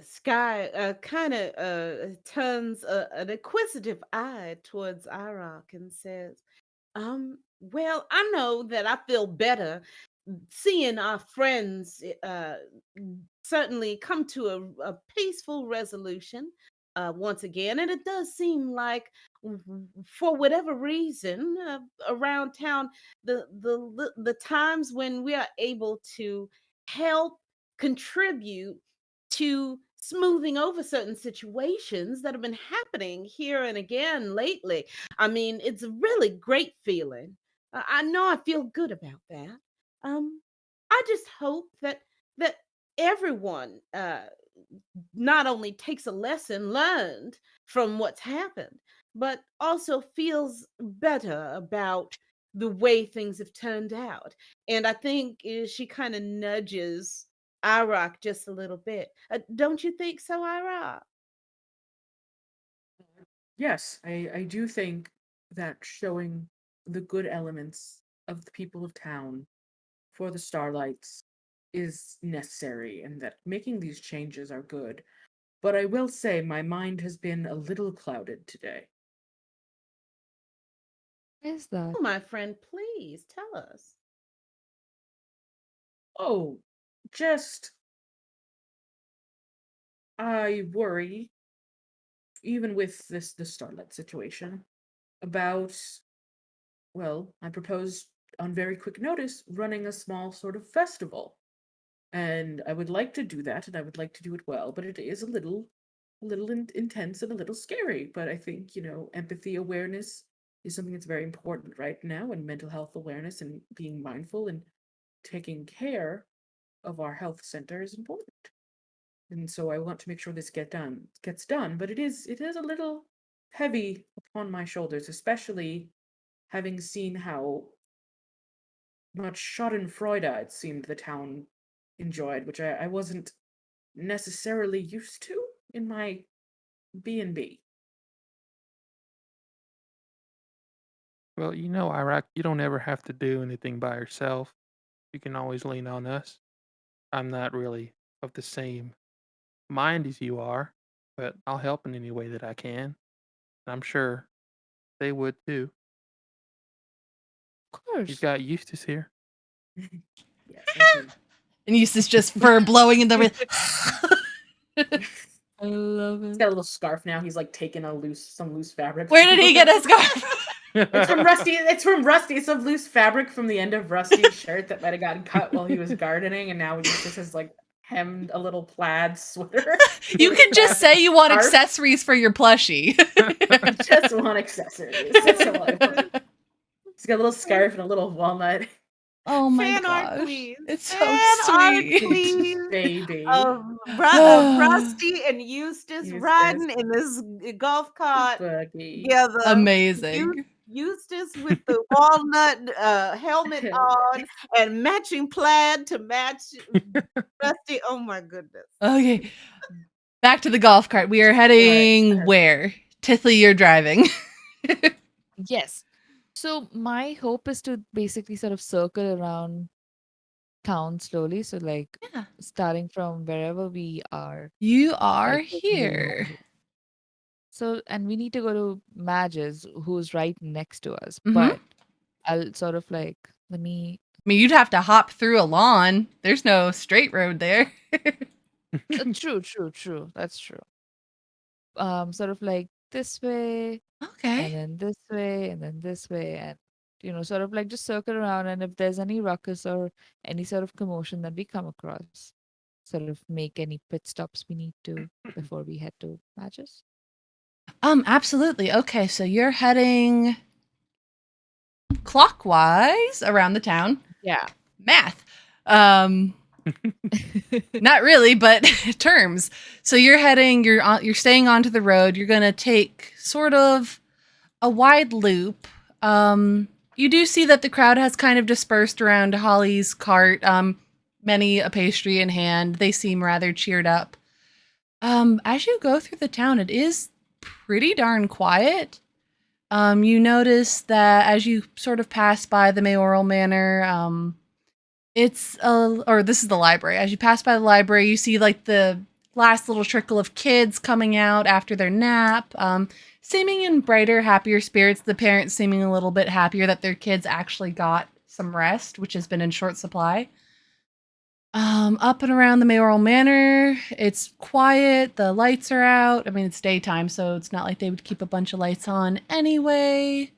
Sky kind of turns an inquisitive eye towards Irock and says, well, I know that I feel better seeing our friends certainly come to a peaceful resolution once again. And it does seem like, for whatever reason, around town, the times when we are able to help contribute to smoothing over certain situations that have been happening here and again lately. I mean, it's a really great feeling. I know I feel good about that. I just hope that everyone not only takes a lesson learned from what's happened, but also feels better about the way things have turned out. And I think she kind of nudges Iraq just a little bit. Don't you think so, Iraq? Yes, I do think that showing the good elements of the people of town for the Starlights is necessary and that making these changes are good. But I will say my mind has been a little clouded today. Why is that? Oh, my friend, please tell us. Oh, just I worry, even with the Starlight situation, about, well, I propose on very quick notice running a small sort of festival. And I would like to do that, and I would like to do it well, but it is a little intense and a little scary. But I think, empathy awareness is something that's very important right now, and mental health awareness and being mindful and taking care of our health center is important. And so I want to make sure this gets done, but it is a little heavy upon my shoulders, especially having seen how much Schadenfreude it seemed the town enjoyed, which I wasn't necessarily used to in my B&B. Well, Iraq, you don't ever have to do anything by yourself. You can always lean on us. I'm not really of the same mind as you are, but I'll help in any way that I can. I'm sure they would too. Of You've course. got Eustace here. Yes, I do. And Eustace just fur blowing in the wind. I love He's it. got a little scarf now. He's like taking some loose fabric. Where did he get a scarf? It's from Rusty. It's from Rusty. It's some loose fabric from the end of Rusty's shirt that might have gotten cut while he was gardening, and now he just has like hemmed a little plaid sweater. You with can just say you want scarf. accessories for your plushie. I just want accessories. That's all I want. He's got a little scarf and a little walnut. Oh my Fan art, gosh. please. It's so Fan art, sweet. please. Baby. Of Rusty and Eustace Eustace. riding in this golf cart Buggy. together. Amazing. Eustace with the walnut helmet on and matching plaid to match Rusty. Oh my goodness. Okay. Back to the golf cart. We are heading where? Tithley, you're driving. Yes. So my hope is to basically sort of circle around town slowly. So like Yeah. starting from wherever we are. You are like, taking the here. road. So and we need to go to Madge's, who's right next to us. Mhm. But I'll sort of like let me I mean, you'd have to hop through a lawn. There's no straight road there. true. That's true. Sort of like this way, and Okay. then this way, and then this way, and sort of like just circle around. And if there's any ruckus or any sort of commotion that we come across, sort of make any pit stops we need to before we head to Matches. Absolutely. Okay, so you're heading clockwise around the town. Yeah. Math. Not really, but terms. So you're staying onto the road. You're going to take sort of a wide loop. You do see that the crowd has kind of dispersed around Holly's cart. Many a pastry in hand. They seem rather cheered up. As you go through the town, it is pretty darn quiet. You notice that as you sort of pass by the mayoral manor, this is the library. As you pass by the library, you see like the last little trickle of kids coming out after their nap, seeming in brighter, happier spirits. The parents seeming a little bit happier that their kids actually got some rest, which has been in short supply. Up and around the mayoral manor, it's quiet. The lights are out. I mean, it's daytime, so it's not like they would keep a bunch of lights on anyway.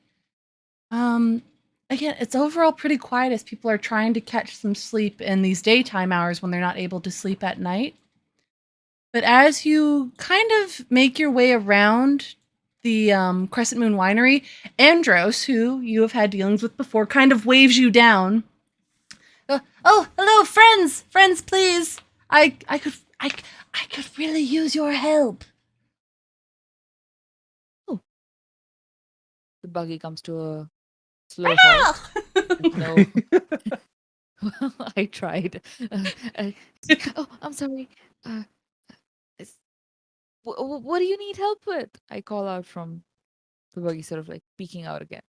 again, it's overall pretty quiet as people are trying to catch some sleep in these daytime hours when they're not able to sleep at night. But as you kind of make your way around the Crescent Moon Winery, Andros, who you have had dealings with before, kind of waves you down. Oh, hello, friends! Friends, please! I could really use your help. The buggy comes to a slow halt. No. I tried. Uh, oh, I'm sorry. Uh, is- what do you need help with? I call out from the buggy, sort of like peeking out again.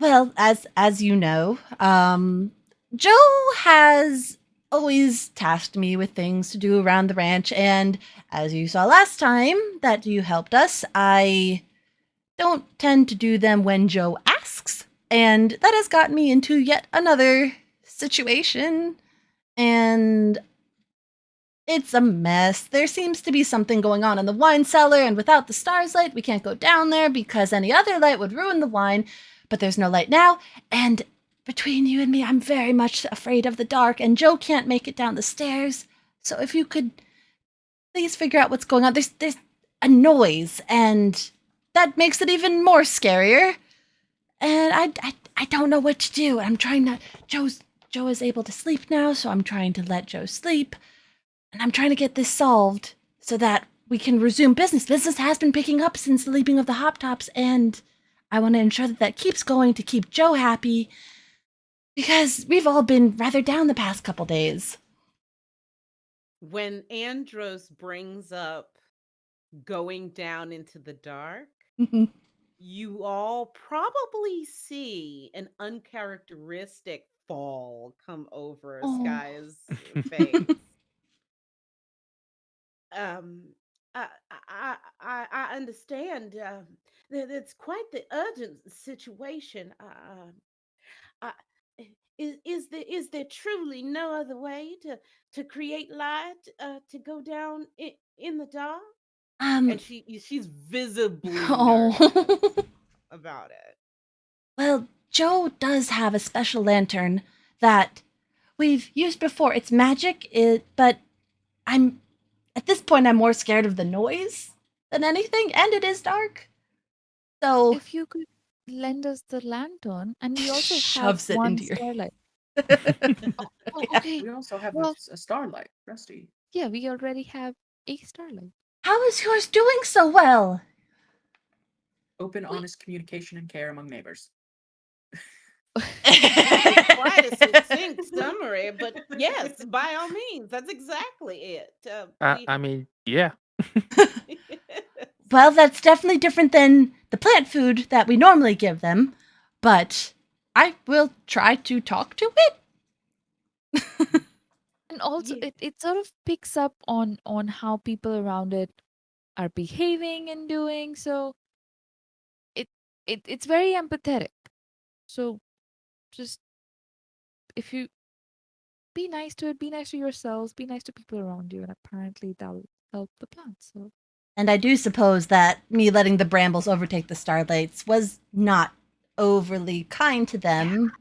Well, as you know, Joe has always tasked me with things to do around the ranch, and as you saw last time that you helped us, I don't tend to do them when Joe asks, and that has gotten me into yet another situation, and it's a mess. There seems to be something going on in the wine cellar, and without the star's light, we can't go down there because any other light would ruin the wine. But there's no light now, and between you and me, I'm very much afraid of the dark, and Joe can't make it down the stairs. So if you could please figure out what's going on. There's a noise, and that makes it even more scarier. And I don't know what to do. I'm trying not. Joe is able to sleep now, so I'm trying to let Joe sleep. And I'm trying to get this solved so that we can resume business. Business has been picking up since the leaping of the hop tops, and I want to ensure that that keeps going to keep Joe happy because we've all been rather down the past couple days. When Andros brings up going down into the dark, you all probably see an uncharacteristic fall come over Oh. Sky's face. um, I understand that it's quite the urgent situation. Uh, is there truly no other way to create light to go down in the dark? And she's visibly nervous Oh. about it. Well, Joe does have a special lantern that we've used before. It's magic, but I'm at this point I'm more scared of the noise than anything, and it is dark. So If you could lend us the lantern, and we also have shoves it one into your. starlight. Oh, Yeah. okay. We also have Well, a starlight, Rusty. yeah, we already have a starlight. How is yours doing so well? Open, Wait. honest communication and care among neighbors. Quite a succinct summary, but yes, by all means, that's exactly it. I mean, yeah. Well, that's definitely different than the plant food that we normally give them, but I will try to talk to it. And also, Yeah. it sort of picks up on how people around it are behaving and doing. So it it's very empathetic. So just if you be nice to it, be nice to yourselves, be nice to people around you, and apparently that'll help the plants. So And I do suppose that me letting the brambles overtake the starlights was not overly kind to them.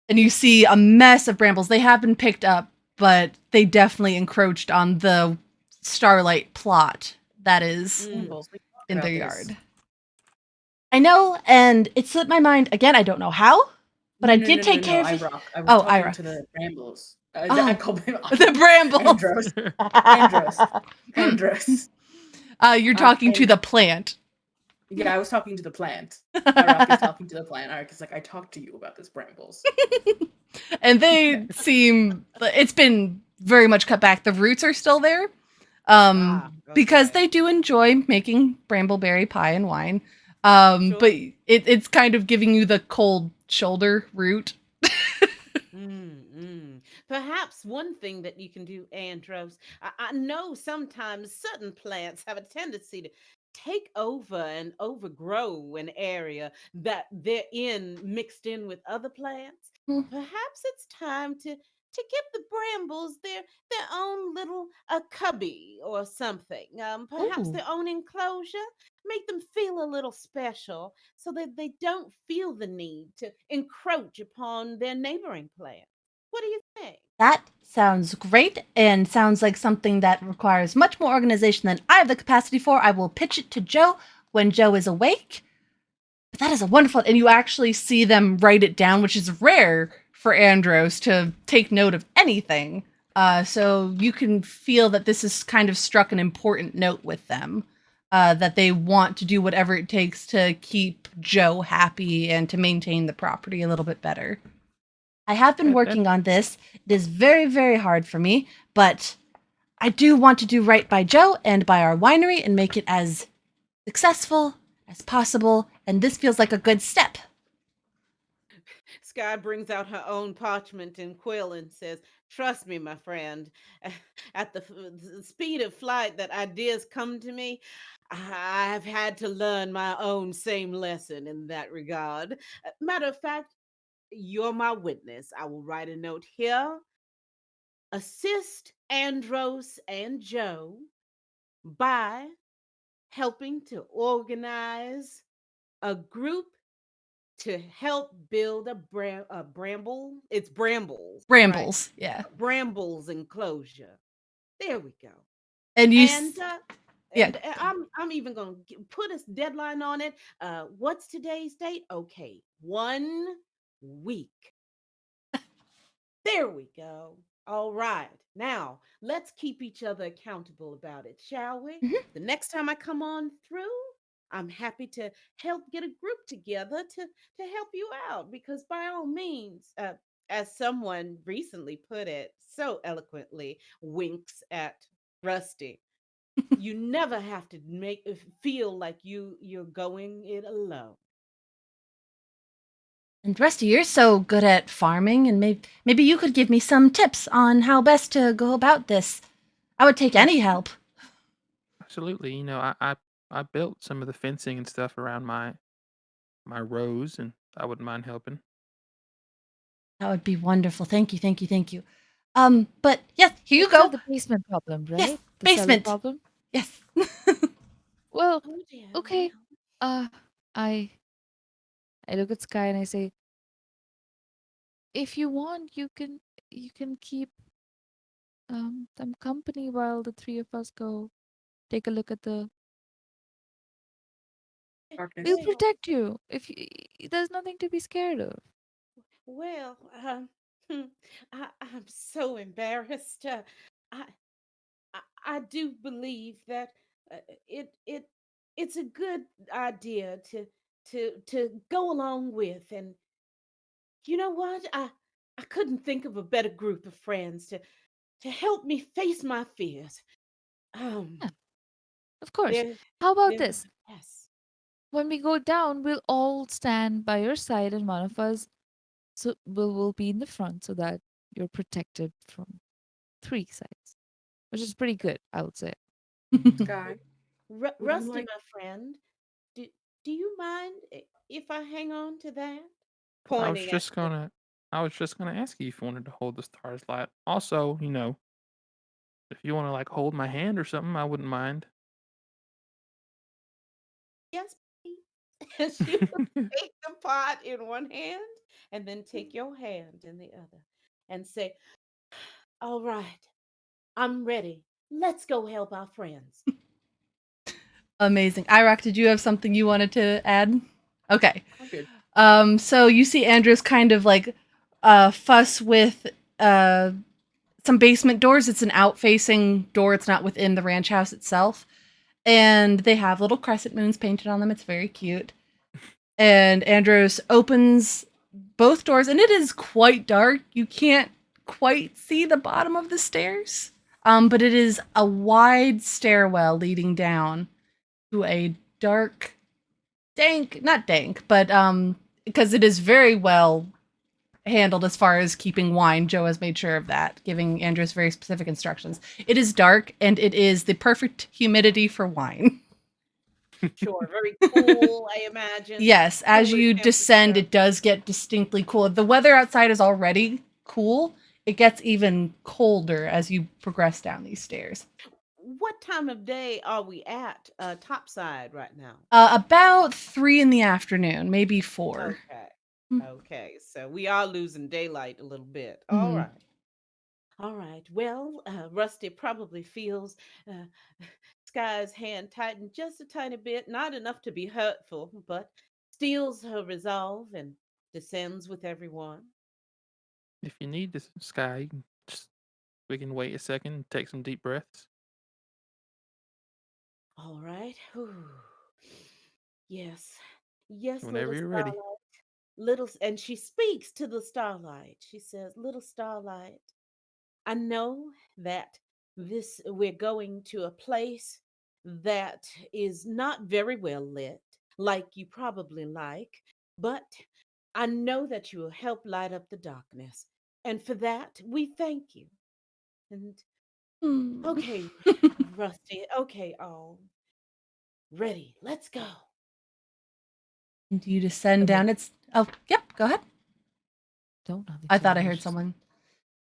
And you see a mess of brambles. They have been picked up, but they definitely encroached on the starlight plot that is Brambles, we talked in about their this. yard. I know, and it slipped my mind again. I don't know how, but I did take care of it. I was Oh, talking Ira. to the brambles. Oh, I called him the brambles. Andros. Andros. You're talking to and- the plant. Yeah, I was talking to the plant. Iraq is talking to the plant. Iraq is like, I talked to you about this brambles. And they seem, it's been very much cut back. The roots are still there. Because Okay. they do enjoy making brambleberry pie and wine. Sure. But it's kind of giving you the cold shoulder root. Perhaps one thing that you can do, Andros, I know sometimes certain plants have a tendency to take over and overgrow an area that they're in mixed in with other plants. Hmm. Perhaps it's time to to give the brambles their own little cubby or something. Perhaps Ooh. their own enclosure. Make them feel a little special so that they don't feel the need to encroach upon their neighboring plants. What do you think? That sounds great and sounds like something that requires much more organization than I have the capacity for. I will pitch it to Joe when Joe is awake. But that is a wonderful, and you actually see them write it down, which is rare for Andros to take note of anything. So you can feel that this has kind of struck an important note with them, that they want to do whatever it takes to keep Joe happy and to maintain the property a little bit better. I have been working on this. It is very, very hard for me, but I do want to do right by Joe and by our winery and make it as successful as possible, and this feels like a good step. Sky brings out her own parchment and quill and says, "Trust me, my friend, at the speed of flight that ideas come to me, I've had to learn my own same lesson in that regard. Matter of fact, you're my witness. I will write a note here. Assist Andros and Joe by helping to organize a group to help build a bramble. It's brambles, right? Brambles, yeah. Brambles enclosure. There we go. And you, And yeah. I'm even gonna put a deadline on it. What's today's date? Okay, 1 week. There we go. All right. Now, let's keep each other accountable about it, shall we? Mhm. The next time I come on through, I'm happy to help get a group together to help you out because by all means, as someone recently put it so eloquently, winks at Rusty. You never have to make feel like you're going it alone. And Rusty, you're so good at farming, and maybe you could give me some tips on how best to go about this. I would take any help. Absolutely. I built some of the fencing and stuff around my rows, and I wouldn't mind helping. That would be wonderful. Thank you, thank you, thank you. But yes, here you It's not go. the basement problem, Yes, right? The cellar basement. problem. Yes. Well, Oh dear. okay. Well, Uh, I I look at Sky and I say, if you want, you can keep them company while the three of us go take a look at the. We'll Darkness. protect you. If you, there's nothing to be scared of. well, I'm so embarrassed. I, I do believe that uh, it it it's a good idea to go along with, and you know what? I couldn't think of a better group of friends to help me face my fears. Um, Yeah, of course. there, How about there. this? Yes. When we go down, we'll all stand by your side, and one of us so will be in the front so that you're protected from three sides, which is pretty good, I would say. Sky, would you Rusty, like? my friend, do do you mind if I hang on to that? I was Pointing at just the gonna I was just gonna ask you if you wanted to hold the stars light. Also, if you wanna like hold my hand or something, I wouldn't mind. yes, please. And she will take the pot in one hand and then take your hand in the other and say, "All right, I'm ready. Let's go help our friends." Amazing. Irock, did you have something you wanted to add? Okay. I'm good. So you see Andrews kind of like fuss with some basement doors. It's an out-facing door. It's not within the ranch house itself. And they have little crescent moons painted on them. It's very cute. And Andros opens both doors, and it is quite dark. You can't quite see the bottom of the stairs. But it is a wide stairwell leading down to a dark, not dank, but because it is very well handled as far as keeping wine. Joe has made sure of that, giving Andros very specific instructions. It is dark, and it is the perfect humidity for wine. Sure, very cool, I imagine. Yes, as Cooler you descend, temperature. it does get distinctly cool. The weather outside is already cool. it gets even colder as you progress down these stairs. What time of day are we at topside right now? About 3 in the afternoon, maybe 4. Okay. Mm. Okay. So we are losing daylight a little bit. All Mhm. right. All right. Well, Rusty probably feels uh, Sky's hand tighten just a tiny bit, not enough to be hurtful, but steels her resolve and descends with everyone. If you need this, Sky, you can we can wait a second and take some deep breaths. All right. Whew. Yes. Yes, Whenever little you're ready. starlight. And she speaks to the starlight. She says, "Little starlight, I know that we're going to a place that is not very well lit, like you probably like, but I know that you will help light up the darkness. And for that, we thank you." And Mm. okay, Rusty, okay, all ready, let's go. And you descend Okay. down. Yep, go ahead. Don't know. I thought I heard someone.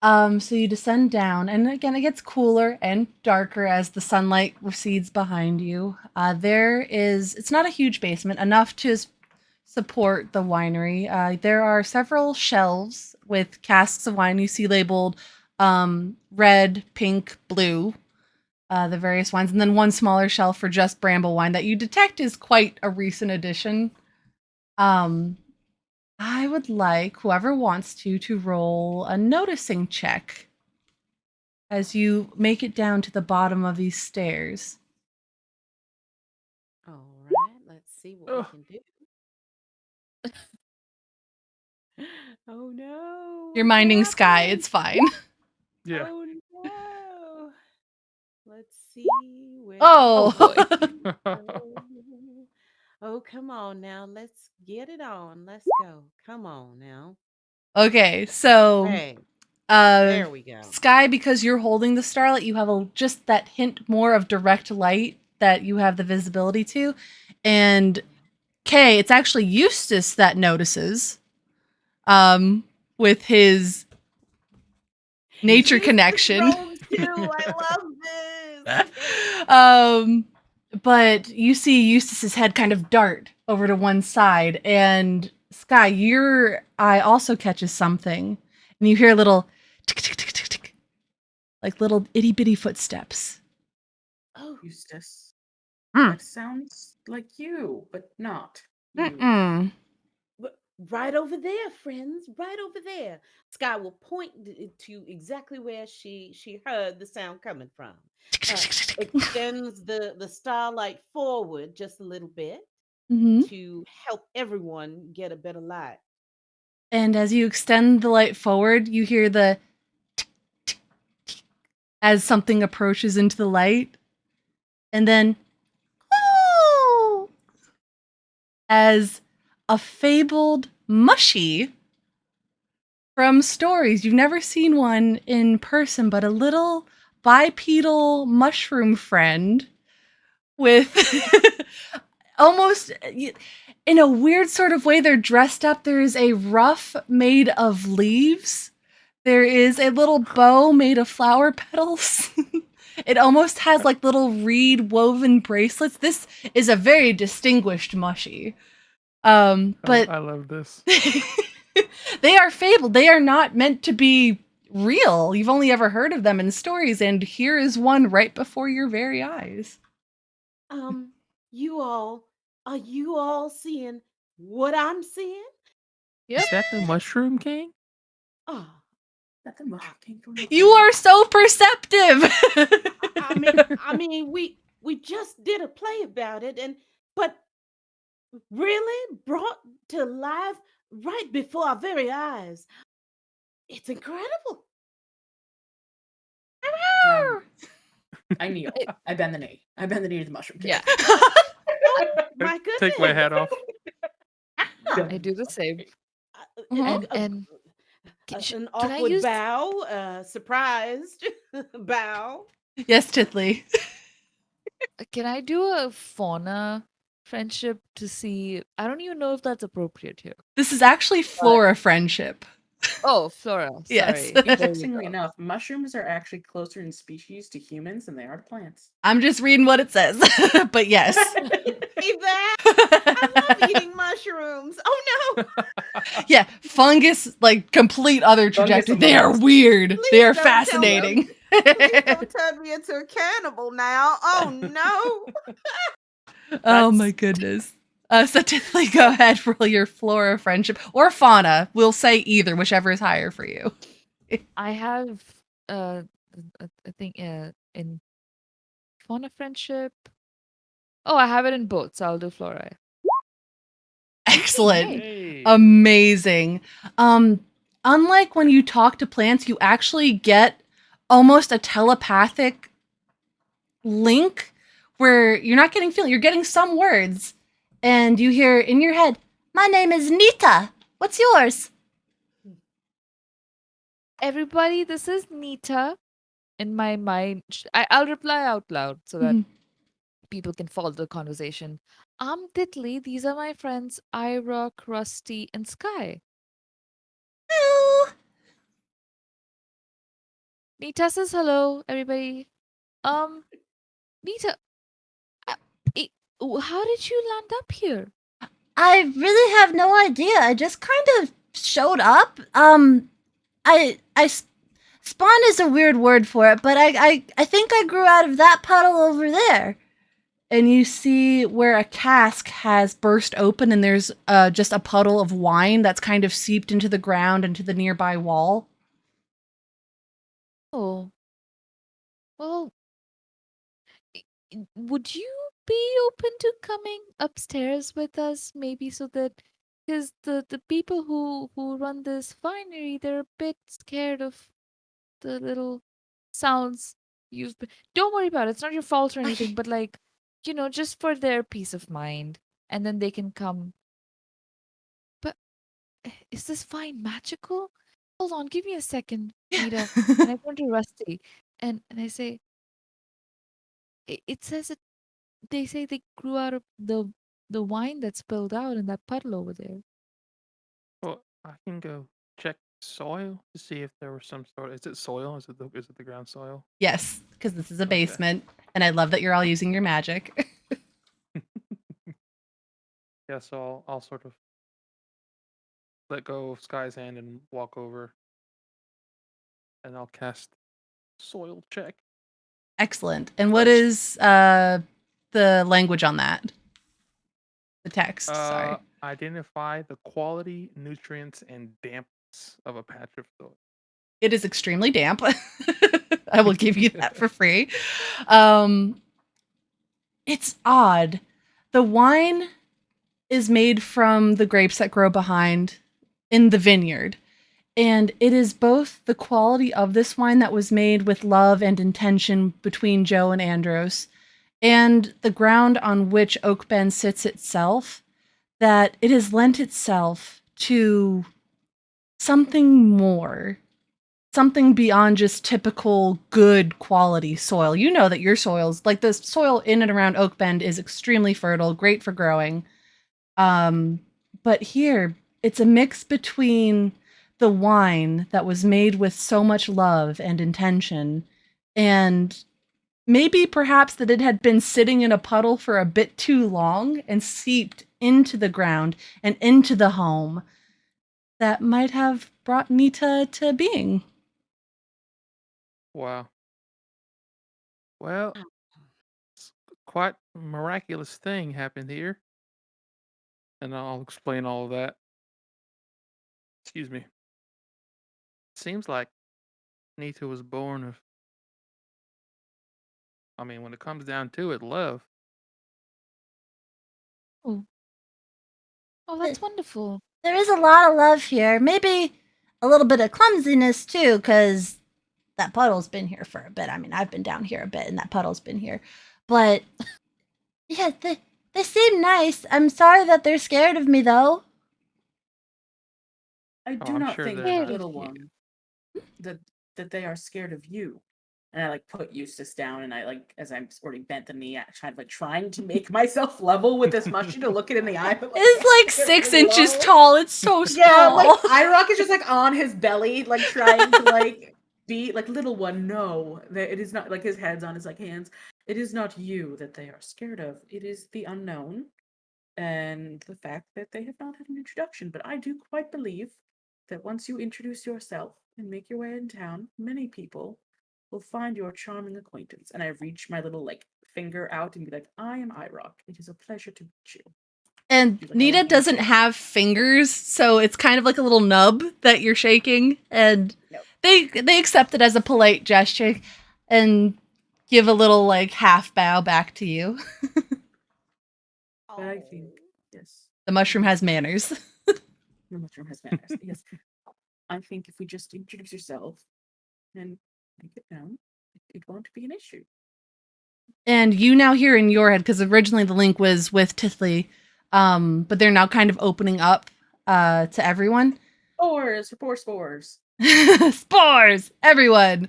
So you descend down, and again, it gets cooler and darker as the sunlight recedes behind you. It's not a huge basement, enough to support the winery. There are several shelves with casks of wine you see labeled red, pink, blue, the various wines, and then one smaller shelf for just bramble wine that you detect is quite a recent addition. I would like whoever wants to roll a noticing check as you make it down to the bottom of these stairs. All right, let's see what we Ugh. can do. Oh no. You're what's minding Sky, happening? it's fine. Yeah. Oh no. Let's see where. Oh, boy. Oh, oh, come on now. Let's get it on. Let's go. Come on now. okay. So, Hey, uh, there we go. Sky, because you're holding the starlight, you have just that hint more of direct light that you have the visibility to. And Kay, it's actually Eustace that notices, with his nature Eustace connection. knows too. I love this. Okay. But you see Eustace's head kind of dart over to one side, and Sky, your eye also catches something, and you hear a little tick tick tick tick tick, like little itty bitty footsteps. Oh, Eustace. Mm. That sounds like you, but not you. Mm-mm. right over there, friends. Right over there. Sky will point to exactly where she heard the sound coming from. Extends the starlight forward just a little bit Mm-hmm. to help everyone get a better light. And as you extend the light forward, you hear the tick, tick, tick, as something approaches into the light, and then oh, as a fabled mushy from stories. You've never seen one in person, but a little bipedal mushroom friend with almost in a weird sort of way they're dressed up. There is a ruff made of leaves. There is a little bow made of flower petals. It almost has like little reed woven bracelets. This is a very distinguished mushy. But I love this. they are fabled. They are not meant to be real. You've only ever heard of them in stories, and here is one right before your very eyes. You all, are you all seeing what I'm seeing? Is that the Mushroom King? Oh, That the mushroom came from the You are so perceptive. I mean, we just did a play about it, but really brought to life right before our very eyes. It's incredible. I kneel. I bend the knee. I bend the knee to the mushroom king. Yeah, My goodness. Take my hat off. I do the same. Mhm. And An can I awkward use bow, surprised bow. Yes, Tithley. can I do a fauna friendship to see? I don't even know if that's appropriate here. This is actually Flora friendship. Oh, Flora. Yes. Sorry. There you Interestingly go. enough, mushrooms are actually closer in species to humans than they are to plants. I'm just reading what it says. But yes. See that? I love eating mushrooms. Oh no! Yeah, fungus, like complete other Fungus trajectory. They are among us. weird. Please They are don't tell me- fascinating. Please don't turn me into a cannibal now. Oh no! Oh my That's- goodness. So Tiffany, go ahead, roll your flora friendship or fauna. We'll say either, whichever is higher for you. I have, I think, in fauna friendship. Oh, I have it in both, so I'll do flora. Excellent. Hey. Amazing. Unlike when you talk to plants, you actually get almost a telepathic link where you're not getting feeling, you're getting some words, and you hear in your head, "My name is Nita. What's yours?" Everybody, this is Nita. In my mind, I'll reply out loud so that Mhm. people can follow the conversation. I'm Titli. These are my friends iRock, Rusty, and Sky. Hello. Nita says hello, everybody. Nita, uh, eh, how did you land up here? I really have no idea. I just kind of showed up. Spawn is a weird word for it, but I think I grew out of that puddle over there. And you see where a cask has burst open, and there's just a puddle of wine that's kind of seeped into the ground into the nearby wall. Oh, well, would you be open to coming upstairs with us, maybe, so that because the people who run this winery, they're a bit scared of the little sounds you've been. Don't worry about it. It's not your fault or anything, Okay. but like, just for their peace of mind, and then they can come. But is this wine magical? Hold on, give me a second, Nita. And I turn to Rusty, and I say, it says it. They say they grew out of the wine that spilled out in that puddle over there. Well, I can go check soil to see if there was some sort. Is it soil? Is it the ground soil? Yes, because this is a Okay. basement, and I love that you're all using your magic. Yeah, so I'll sort of let go of Sky's hand and walk over, and I'll cast soil check. Excellent. And what Touch. is the language on that? The text, sorry. Identify the quality, nutrients, and dampness of a patch of soil. It is extremely damp. I will give you that for free. Um, it's odd. The wine is made from the grapes that grow behind in the vineyard. And it is both the quality of this wine that was made with love and intention between Joe and Andros, and the ground on which Oakbend sits itself, that it has lent itself to something more, something beyond just typical good quality soil. You know that your soils, like the soil in and around Oakbend, is extremely fertile, great for growing. But here, it's a mix between the wine that was made with so much love and intention, and maybe perhaps that it had been sitting in a puddle for a bit too long and seeped into the ground and into the home that might have brought Nita to being. Wow. Well, it's quite a miraculous thing happened here, and I'll explain all of that. Excuse me. Seems like Nita was born of. I mean, when it comes down to it, love. Oh, oh, that's wonderful. There is a lot of love here. Maybe a little bit of clumsiness too, because that puddle's been here for a bit. I mean, I've been down here a bit, and that puddle's been here. But yeah, they seem nice. I'm sorry that they're scared of me, though. I do I'm not sure think, they're not. little Scared of one, that they are scared of you. And I like put Eustace down, and I like, as I'm already bent the knee, I kind of like trying to make myself level with this mushy to look it in the eye. But, It's like get 6 really inches low. tall. It's so small. Yeah, like IROC is just like on his belly, like trying to like be like, little one. No, that it is not, like his head's on his like hands. It is not you that they are scared of. It is the unknown and the fact that they have not had an introduction. But I do quite believe that once you introduce yourself and make your way in town, many people will find your charming acquaintance. And I reach my little like finger out and be like, I am IROC. It is a pleasure to meet you. And She's like, Nita "Oh, doesn't okay." have fingers, so it's kind of like a little nub that you're shaking, and Nope. they accept it as a polite gesture and give a little like half bow back to you. But I think, yes, The mushroom has manners. the mushroom has manners. Yes. I think if we just introduce yourself and make it known, it won't be an issue. And you now hear in your head, because originally the link was with Tithley, but they're now kind of opening up to everyone. Spores. Spores, everyone.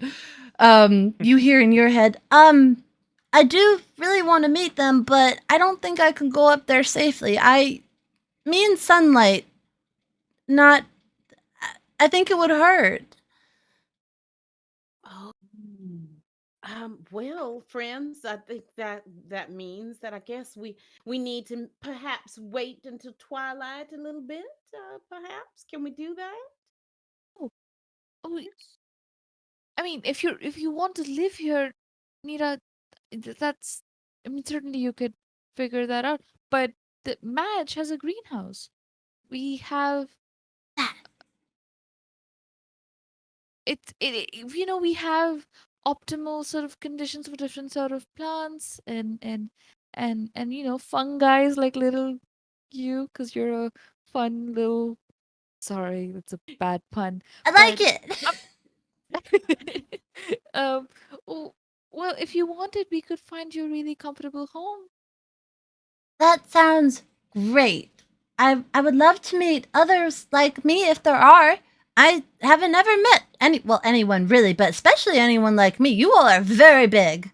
You hear in your head, I do really want to meet them, but I don't think I can go up there safely. Me and Sunlight, not, I think it would hurt. Oh, well, friends, I think that means that I guess we need to perhaps wait until twilight a little bit. Perhaps can we do that? Oh, I mean, if you want to live here, Nita, that's. I mean, certainly you could figure that out. But the Madge has a greenhouse. We have we have optimal sort of conditions for different sort of plants and fungi like little you, because you're a fun little. Sorry, that's a bad pun. I like but it. um well, if you wanted, we could find you a really comfortable home. That sounds great. I would love to meet others like me if there are. I haven't ever met anyone really, but especially anyone like me. You all are very big.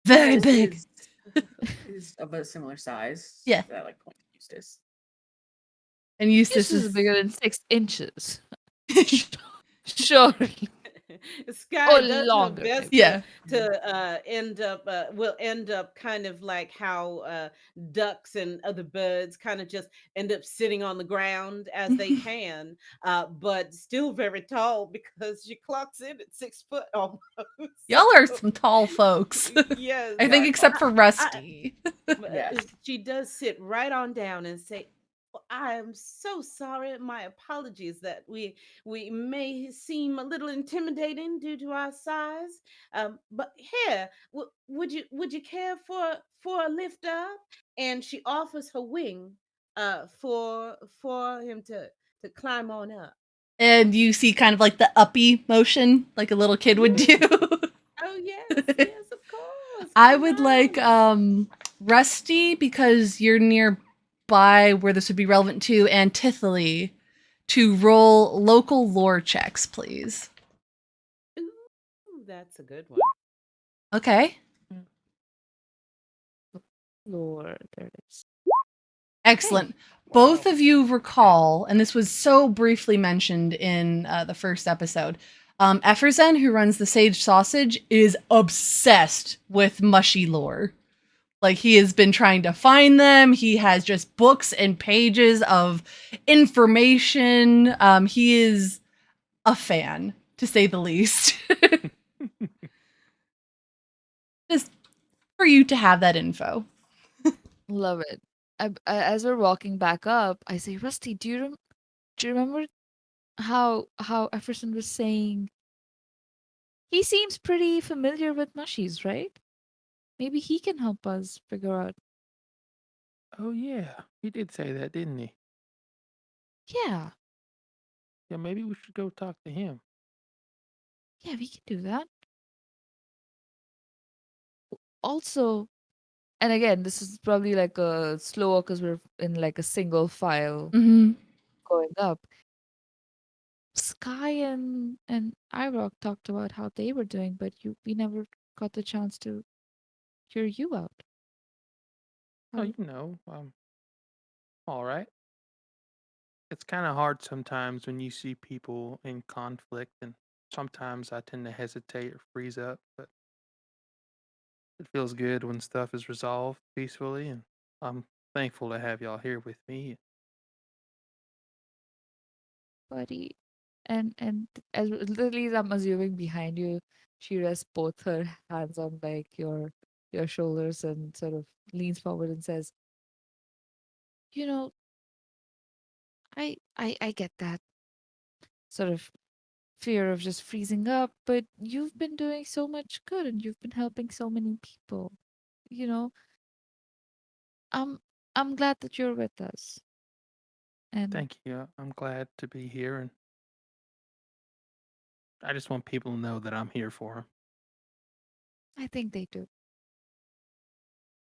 Very Eustace big. is of a similar size. Yeah. I like point to Eustace. And Eustace This is is bigger than 6 inches. Surely. Sky Or does her longer, best maybe. Yeah. to will end up kind of like how ducks and other birds kind of just end up sitting on the ground as they can, but still very tall because she clocks in at 6 foot almost. Y'all are So, some tall folks. yes, I think except for Rusty. Yeah. she does sit right on down and say, "Oh, I am so sorry. My apologies that we may seem a little intimidating due to our size. But here, would you care for a lift up?" And she offers her wing for him to climb on up. And you see kind of like the uppy motion like a little kid would do. Oh yes, yes, of course. I Come would on. like Rusty, because you're nearby where this would be relevant to, and Tithely to roll local lore checks, please. Ooh, that's a good one. Okay. Lord, there it is. Excellent. Both of you recall, and this was so briefly mentioned in the first episode, Efferzen, who runs the Sage Sausage, is obsessed with mushy lore. Like, he has been trying to find them. He has just books and pages of information. He is a fan, to say the least. Just for you to have that info. Love it. As we're walking back up, I say, Rusty, do you remember how Efferson was saying he seems pretty familiar with mushies, right? Maybe he can help us figure out. Oh yeah, he did say that, didn't he? Yeah, Yeah, maybe we should go talk to him. yeah, we can do that. Also, and again, this is probably like a slower because we're in like a single file Mm-hmm. going up. Sky and Irock talked about how they were doing, but we never got the chance to hear you out. Oh, How- all right. It's kind of hard sometimes when you see people in conflict, and sometimes I tend to hesitate or freeze up, but it feels good when stuff is resolved peacefully, and I'm thankful to have y'all here with me. Buddy. And as literally, I'm assuming behind you, she rests both her hands on like your shoulders and sort of leans forward and says, "You know, I get that sort of fear of just freezing up, but you've been doing so much good and you've been helping so many people. You know, I'm I'm glad that you're with us." And Thank you. I'm glad to be here, and I just want people to know that I'm here for them. I think they do.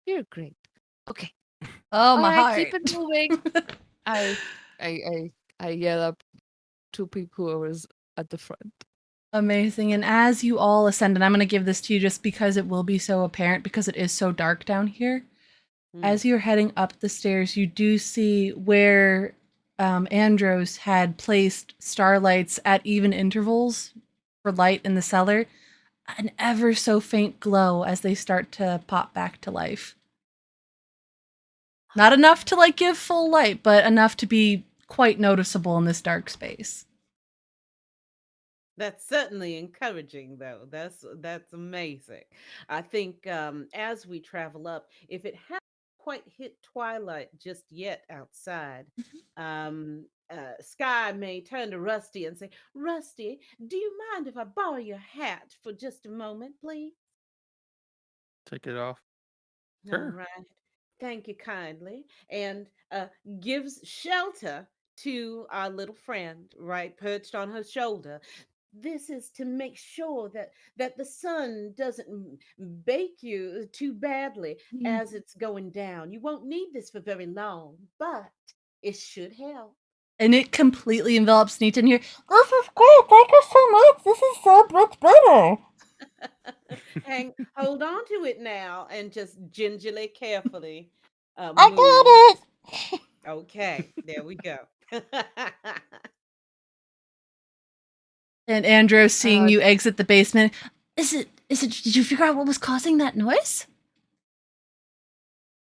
You're great. Okay. Oh, All my right, heart. keep it moving. I I yell up to people who was at the front. Amazing. And as you all ascend, and I'm going to give this to you just because it will be so apparent because it is so dark down here. As you're heading up the stairs, you do see where Andros had placed starlights at even intervals for light in the cellar, an ever so faint glow as they start to pop back to life. Not enough to like give full light, but enough to be quite noticeable in this dark space. That's certainly encouraging, though. That's amazing. I think as we travel up, if it hasn't quite hit twilight just yet outside, Sky may turn to Rusty and say, "Rusty, do you mind if I borrow your hat for just a moment, please?" Take it off. All Sure. right. Thank you kindly. And gives shelter to our little friend, right, perched on her shoulder. This is to make sure that the sun doesn't bake you too badly as it's going down. You won't need this for very long, but it should help. And it completely envelops Nita in here. This is great. Thank you so much. This is so much better. Hold on to it now and just gingerly, carefully I move. got it. Okay, there we go. And Andros, seeing Uh, you exit the basement, did you figure out what was causing that noise?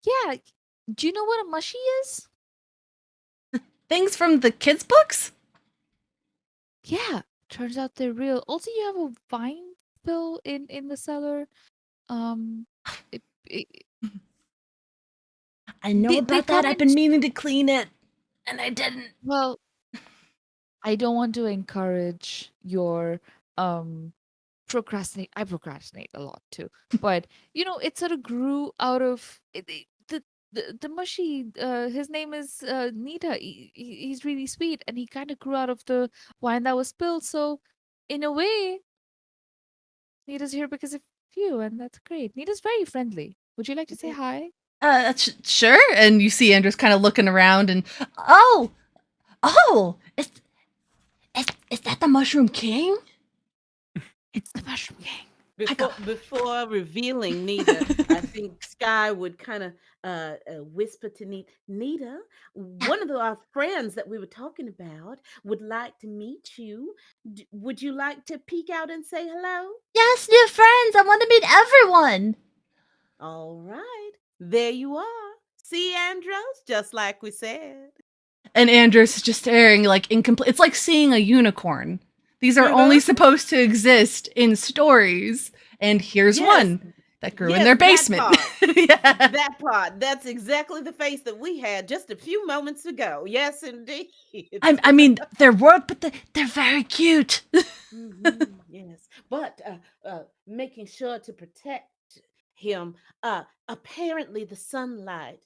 yeah. Do you know what a mushy is? Things from the kids' books? Yeah. Turns out they're real. Also, you have a vine spill in the cellar. Um, it, it, I know they about that. come I've in. been meaning to clean it, and I didn't. Well, I don't want to encourage your procrastinate. I procrastinate a lot too, but it sort of grew out of the mushy. His name is Nita. He's really sweet, and he kind of grew out of the wine that was spilled. So, in a way, Nita's here because of you, and that's great. Nita's very friendly. Would you like to say hi? Sure. And you see Andros kind of looking around, and oh, is that the Mushroom King? It's the Mushroom King. Before revealing Nita, I think Sky would kind of whisper to Nita, "Nita, one of our friends that we were talking about would like to meet you. Would you like to peek out and say hello?" Yes, new friends. I want to meet everyone. All right, there you are. See, Andros, just like we said. And Andros is just staring like incomplete. It's like seeing a unicorn. These are only supposed to exist in stories. And here's Yes. one that grew in their Yes, that basement. part. Yeah. That part. That's exactly the face that we had just a few moments ago. Yes, indeed. I mean, they're warped, but they're very cute. Yes, but making sure to protect him. Apparently, the sunlight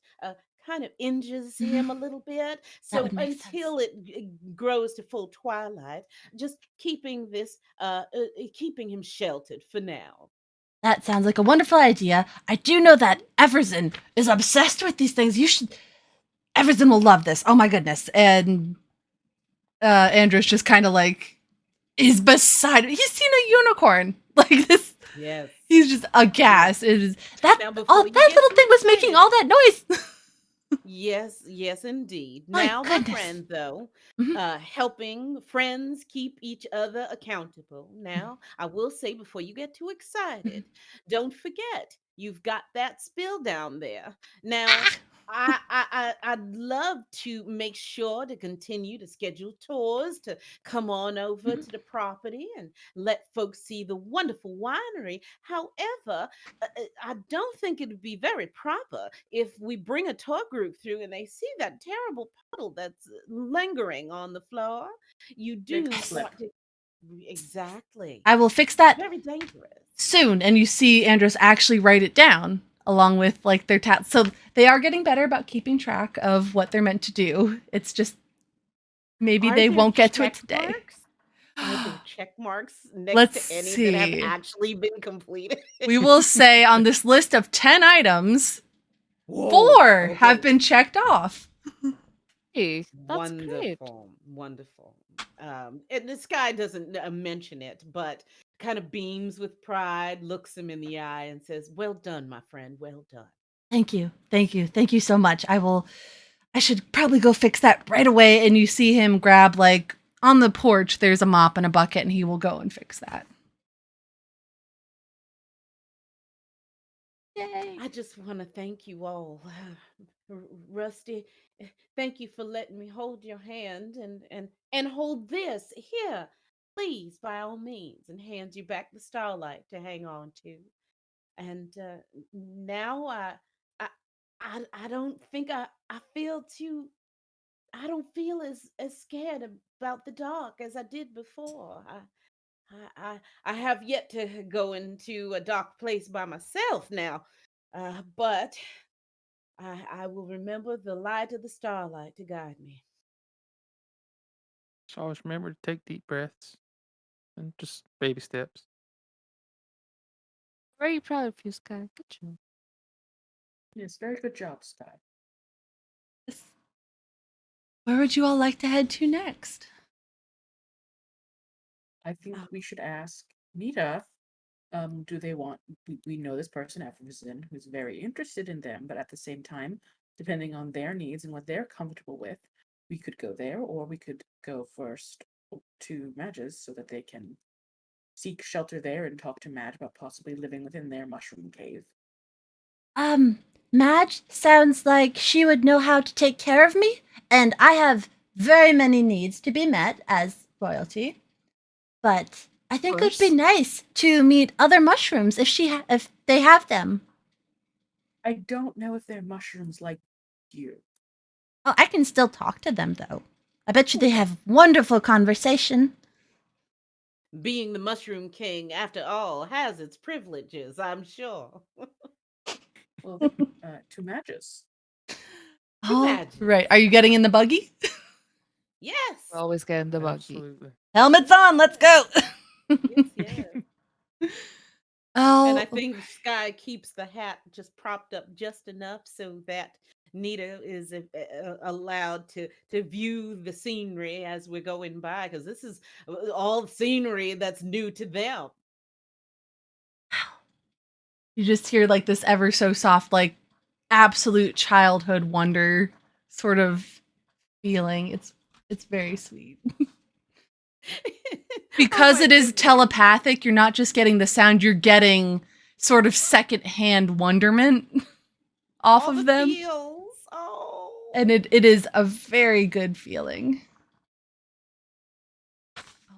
kind of injures him a little bit. So would make until it grows to full twilight, just keeping keeping him sheltered for now. That sounds like a wonderful idea. I do know that Everson is obsessed with these things. Everson will love this. Oh my goodness. And Andros just kind of like is beside him. He's seen a unicorn like this. Yes. He's just aghast. It is that Now, all before you that get little too thing was making excited. all that noise. Yes, yes, indeed. My Now, my goodness. friend, though, Mhm. helping friends keep each other accountable. Now, I will say before you get too excited, don't forget you've got that spill down there. Now, I'd love to make sure to continue to schedule tours to come on over to the property and let folks see the wonderful winery. However, I don't think it would be very proper if we bring a tour group through and they see that terrible puddle that's lingering on the floor. You Make do them slip. want to exactly. I will fix that Very dangerous. soon. And you see Andros actually write it down along with like their tats. So they are getting better about keeping track of what they're meant to do. It's just maybe Are they there won't get to it check today. marks? Are there check marks next Let's to any that have see. actually been completed? We will say on this list of 10 items, Whoa, 4 have okay. been checked off. Hey, that's great. Wonderful, wonderful. And this guy doesn't mention it, but kind of beams with pride, looks him in the eye, and says, "Well done, my friend. Well done." Thank you. Thank you. Thank you so much. I should probably go fix that right away. And you see him grab, like, on the porch, there's a mop and a bucket, and he will go and fix that. Yay. I just want to thank you all, Rusty. Thank you for letting me hold your hand and hold this here, please, by all means, and hand you back the starlight to hang on to. And now I I don't think I feel too. I don't feel as scared about the dark as I did before. I have yet to go into a dark place by myself now, but I will remember the light of the starlight to guide me. So always remember to take deep breaths and just baby steps. Very proud of you, Sky. Good job. Yes, very good job, Sky. Where would you all like to head to next? I think we should ask Nita. Do they want? We know this person, Everson, who's very interested in them, but at the same time, depending on their needs and what they're comfortable with, we could go there, or we could go first to Madge's so that they can seek shelter there and talk to Madge about possibly living within their mushroom cave. Madge sounds like she would know how to take care of me, and I have very many needs to be met as royalty. But I think it would be Course. nice to meet other mushrooms if they have them. I don't know if they're mushrooms like you. Oh, I can still talk to them though. I bet you they have wonderful conversation. Being the Mushroom King, after all, has its privileges, I'm sure. Well, to Madge's. Oh, Imagine. right. Are you getting in the buggy? Yes. Always get in the buggy. Absolutely. Helmets on. Let's go. Yes, yes. Oh, And I think Sky keeps the hat just propped up just enough so that Nita is allowed to view the scenery as we're going by, because this is all scenery that's new to them. you just hear like this ever so soft, like absolute childhood wonder sort of feeling. It's very sweet. Because my it is goodness. telepathic, you're not just getting the sound, you're getting sort of secondhand wonderment off All of the them. feels. Oh. And it is a very good feeling.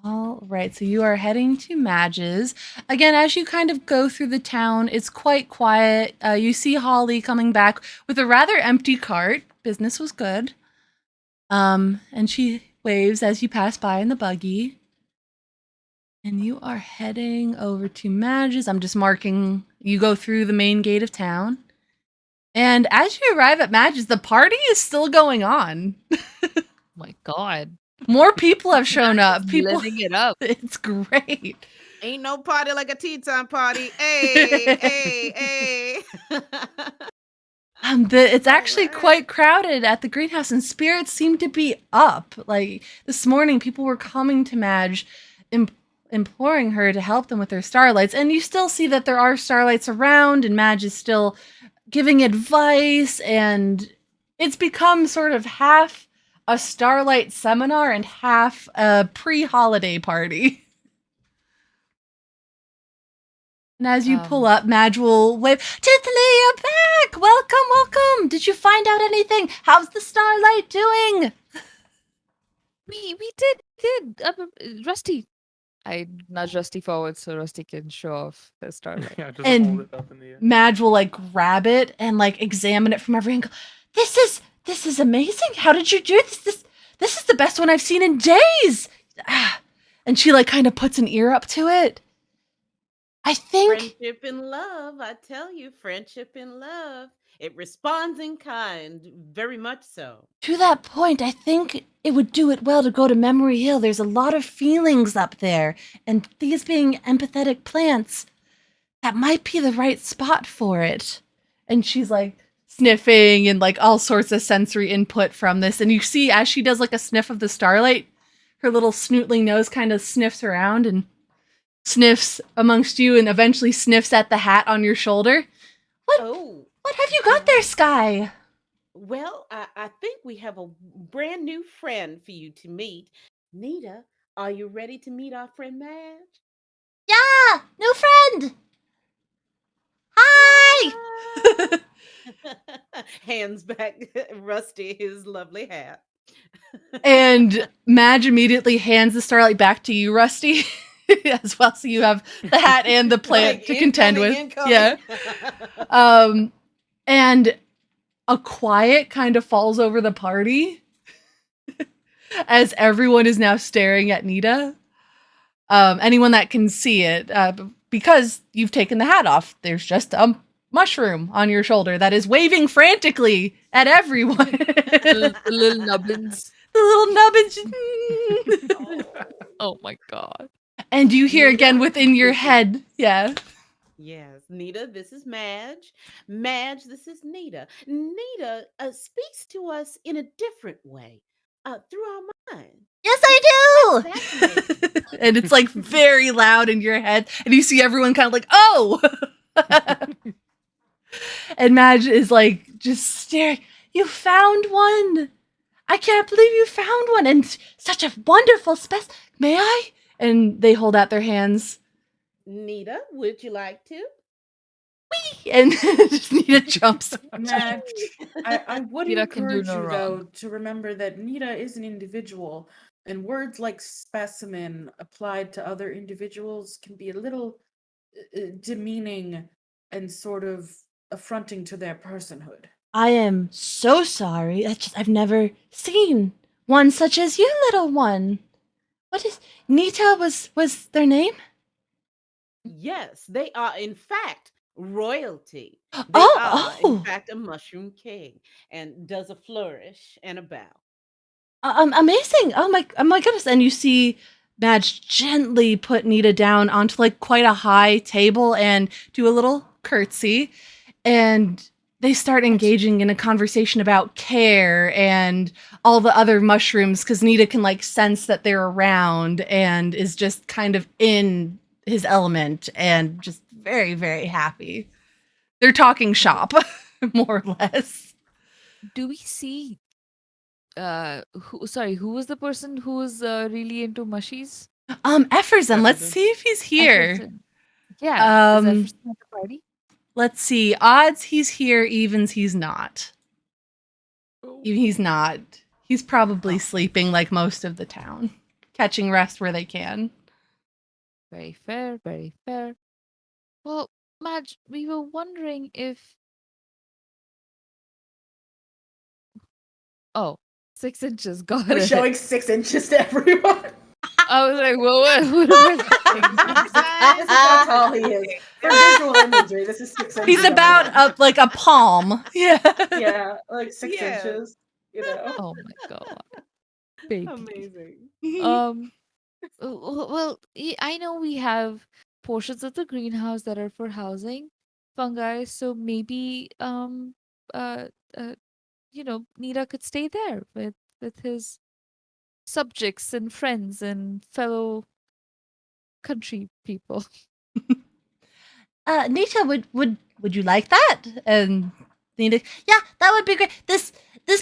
All right, so you are heading to Madge's. Again, as you kind of go through the town, it's quite quiet. You see Holly coming back with a rather empty cart. Business was good. And she waves as you pass by in the buggy. And you are heading over to Madge's. I'm just marking. You go through the main gate of town. And as you arrive at Madge's, the party is still going on. Oh my God. More people have shown up. Just People, living it up. it's great. Ain't no party like a tea time party. Hey, hey, hey. It's actually Alright. quite crowded at the greenhouse, and spirits seem to be up. Like this morning, people were coming to Madge imploring her to help them with their starlights. And you still see that there are starlights around, and Madge is still giving advice, and it's become sort of half a starlight seminar and half a pre-holiday party. And as you pull up, Madge will wave, Tiddly, you're back! Welcome, welcome! Did you find out anything? How's the starlight doing? We did. Rusty. I nudge Rusty forward so Rusty can show off his starlight. Yeah, just And hold it up in the air. Madge will like grab it and like examine it from every angle. This is amazing. How did you do this? This is the best one I've seen in days. And she like kind of puts an ear up to it. I think Friendship and love, I tell you, friendship and love. It responds in kind, very much so. to that point, I think it would do it well to go to Memory Hill. There's a lot of feelings up there, and these being empathetic plants, that might be the right spot for it. And she's like sniffing and like all sorts of sensory input from this. And you see as she does like a sniff of the starlight, her little snootling nose kind of sniffs around and sniffs amongst you and eventually sniffs at the hat on your shoulder. Oh, What have you got there, Sky? well, I think we have a brand new friend for you to meet. Nita, are you ready to meet our friend Madge? Yeah, new friend. Hi. Hands back Rusty his lovely hat. And Madge immediately hands the starlight back to you, Rusty, as well. So you have the hat and the plant Like, to contend with. incoming. Yeah. And a quiet kind of falls over the party as everyone is now staring at Nita. Anyone that can see it, because you've taken the hat off, there's just a mushroom on your shoulder that is waving frantically at everyone. The little nubbins. The little nubbins. Oh my god. And you hear again Nita, within your this is- head, yeah. Yes, Nita, this is Madge. Madge, this is Nita. Nita speaks to us in a different way, through our mind. Yes, I Fascinating. do. And it's like very loud in your head, and you see everyone kind of like, oh. And Madge is like just staring. You found one. I can't believe you found one, and such a wonderful May I? And they hold out their hands. Nita, would you like to? And just Nita jumps. Madge, I would Nita can do encourage no you, though, wrong. to remember that Nita is an individual, and words like specimen applied to other individuals can be a little demeaning and sort of affronting to their personhood. I am so sorry. I've never seen one such as you, little one. What is Nita was their name? Yes, they are, in fact, royalty. They Oh, are, in fact, a mushroom king, and does a flourish and a bow. amazing. Oh my goodness. And you see Madge gently put Nita down onto like quite a high table and do a little curtsy. And they start engaging in a conversation about care and all the other mushrooms because Nita can like sense that they're around and is just kind of in his element and just very, very happy. They're talking shop, more or less. Do we see who was the person who was really into mushies? Efferson, let's Efferson. see if he's here. Efferson. Yeah. Is Um, Efferson at the party? Let's see. Odds he's here, evens he's not. Oh. He's not. He's probably sleeping like most of the town, catching rest where they can. Very fair, very fair. Well, Madge, we were wondering if Oh, 6 inches. Got We're it. showing 6 inches to everyone. I was like, well, what am I That's all he is. For visual imagery, this is 6 inches. He's about everyone. like a palm. Yeah. Yeah, like 6 Yeah. inches. You know. Oh my god. Baby. Amazing. Well, I know we have portions of the greenhouse that are for housing fungi, so maybe uh Nita could stay there with his subjects and friends and fellow country people. Nita, would you like that? And Nita, yeah, that would be great. This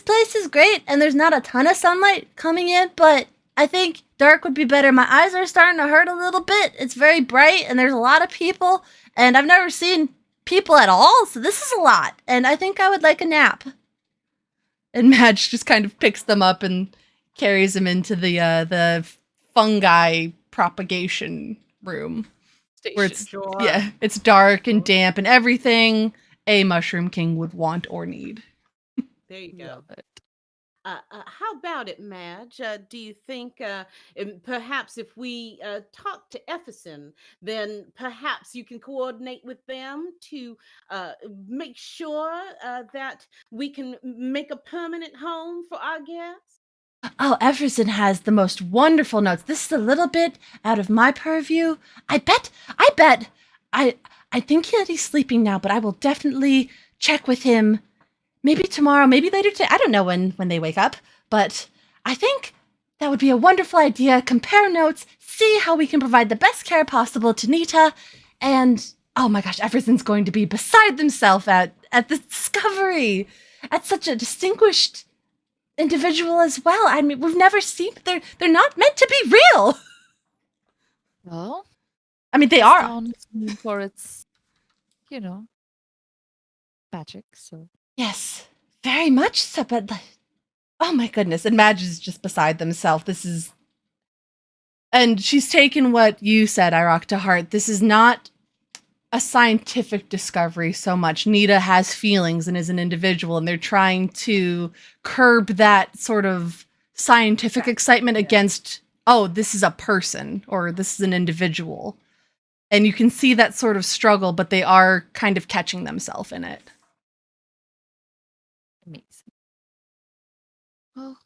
place is great, and there's not a ton of sunlight coming in, but I think dark would be better. My eyes are starting to hurt a little bit. It's very bright, and there's a lot of people, and I've never seen people at all, so this is a lot. And I think I would like a nap. And Madge just kind of picks them up and carries them into the fungi propagation room. Where it's Sure. yeah, it's dark and damp and everything a Mushroom King would want or need. There you go. Love it. How about it, Madge? Do you think perhaps if we talk to Efferson, then perhaps you can coordinate with them to make sure that we can make a permanent home for our guests? Oh, Everson has the most wonderful notes. This is a little bit out of my purview. I bet. I think that he's sleeping now, but I will definitely check with him. Maybe tomorrow, maybe later today. I don't know when they wake up, but I think that would be a wonderful idea. Compare notes, see how we can provide the best care possible to Nita, and oh my gosh, Everson's going to be beside himself at the discovery. At such a distinguished individual as well. I mean, we've never seen they're not meant to be real. Well, I mean, they this are. town is known for its, you know, magic. So Yes, very much so. But oh my goodness, and Madge is just beside themselves. This is, and she's taken what you said, Iraq, to heart. This is not a scientific discovery so much. Nita has feelings and is an individual, and they're trying to curb that sort of scientific excitement against, oh, this is a person or this is an individual. And you can see that sort of struggle, but they are kind of catching themselves in it. amazing. Well,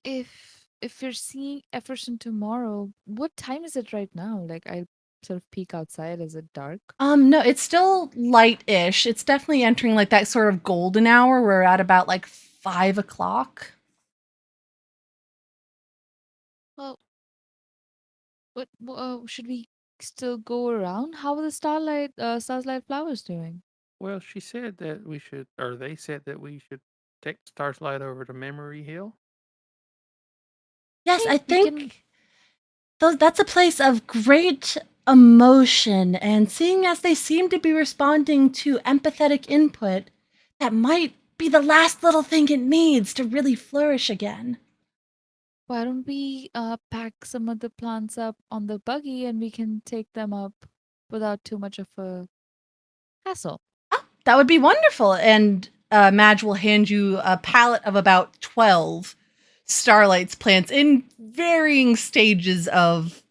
if you're seeing Efferson tomorrow, what time is it right now? Like I sort of peek outside. Is it dark? No, it's still light-ish. It's definitely entering like that sort of golden hour. We're at about like 5 o'clock. Well, what should we still go around? How are the starlight flowers doing? Well, she said that we should, or they said that we should take Starlight over to Memory Hill. Yes, Hey, I we can. think that's a place of great emotion, and seeing as they seem to be responding to empathetic input, that might be the last little thing it needs to really flourish again. Why don't we pack some of the plants up on the buggy and we can take them up without too much of a hassle? Oh, that would be wonderful. And Madge will hand you a pallet of about 12 Starlight's plants in varying stages of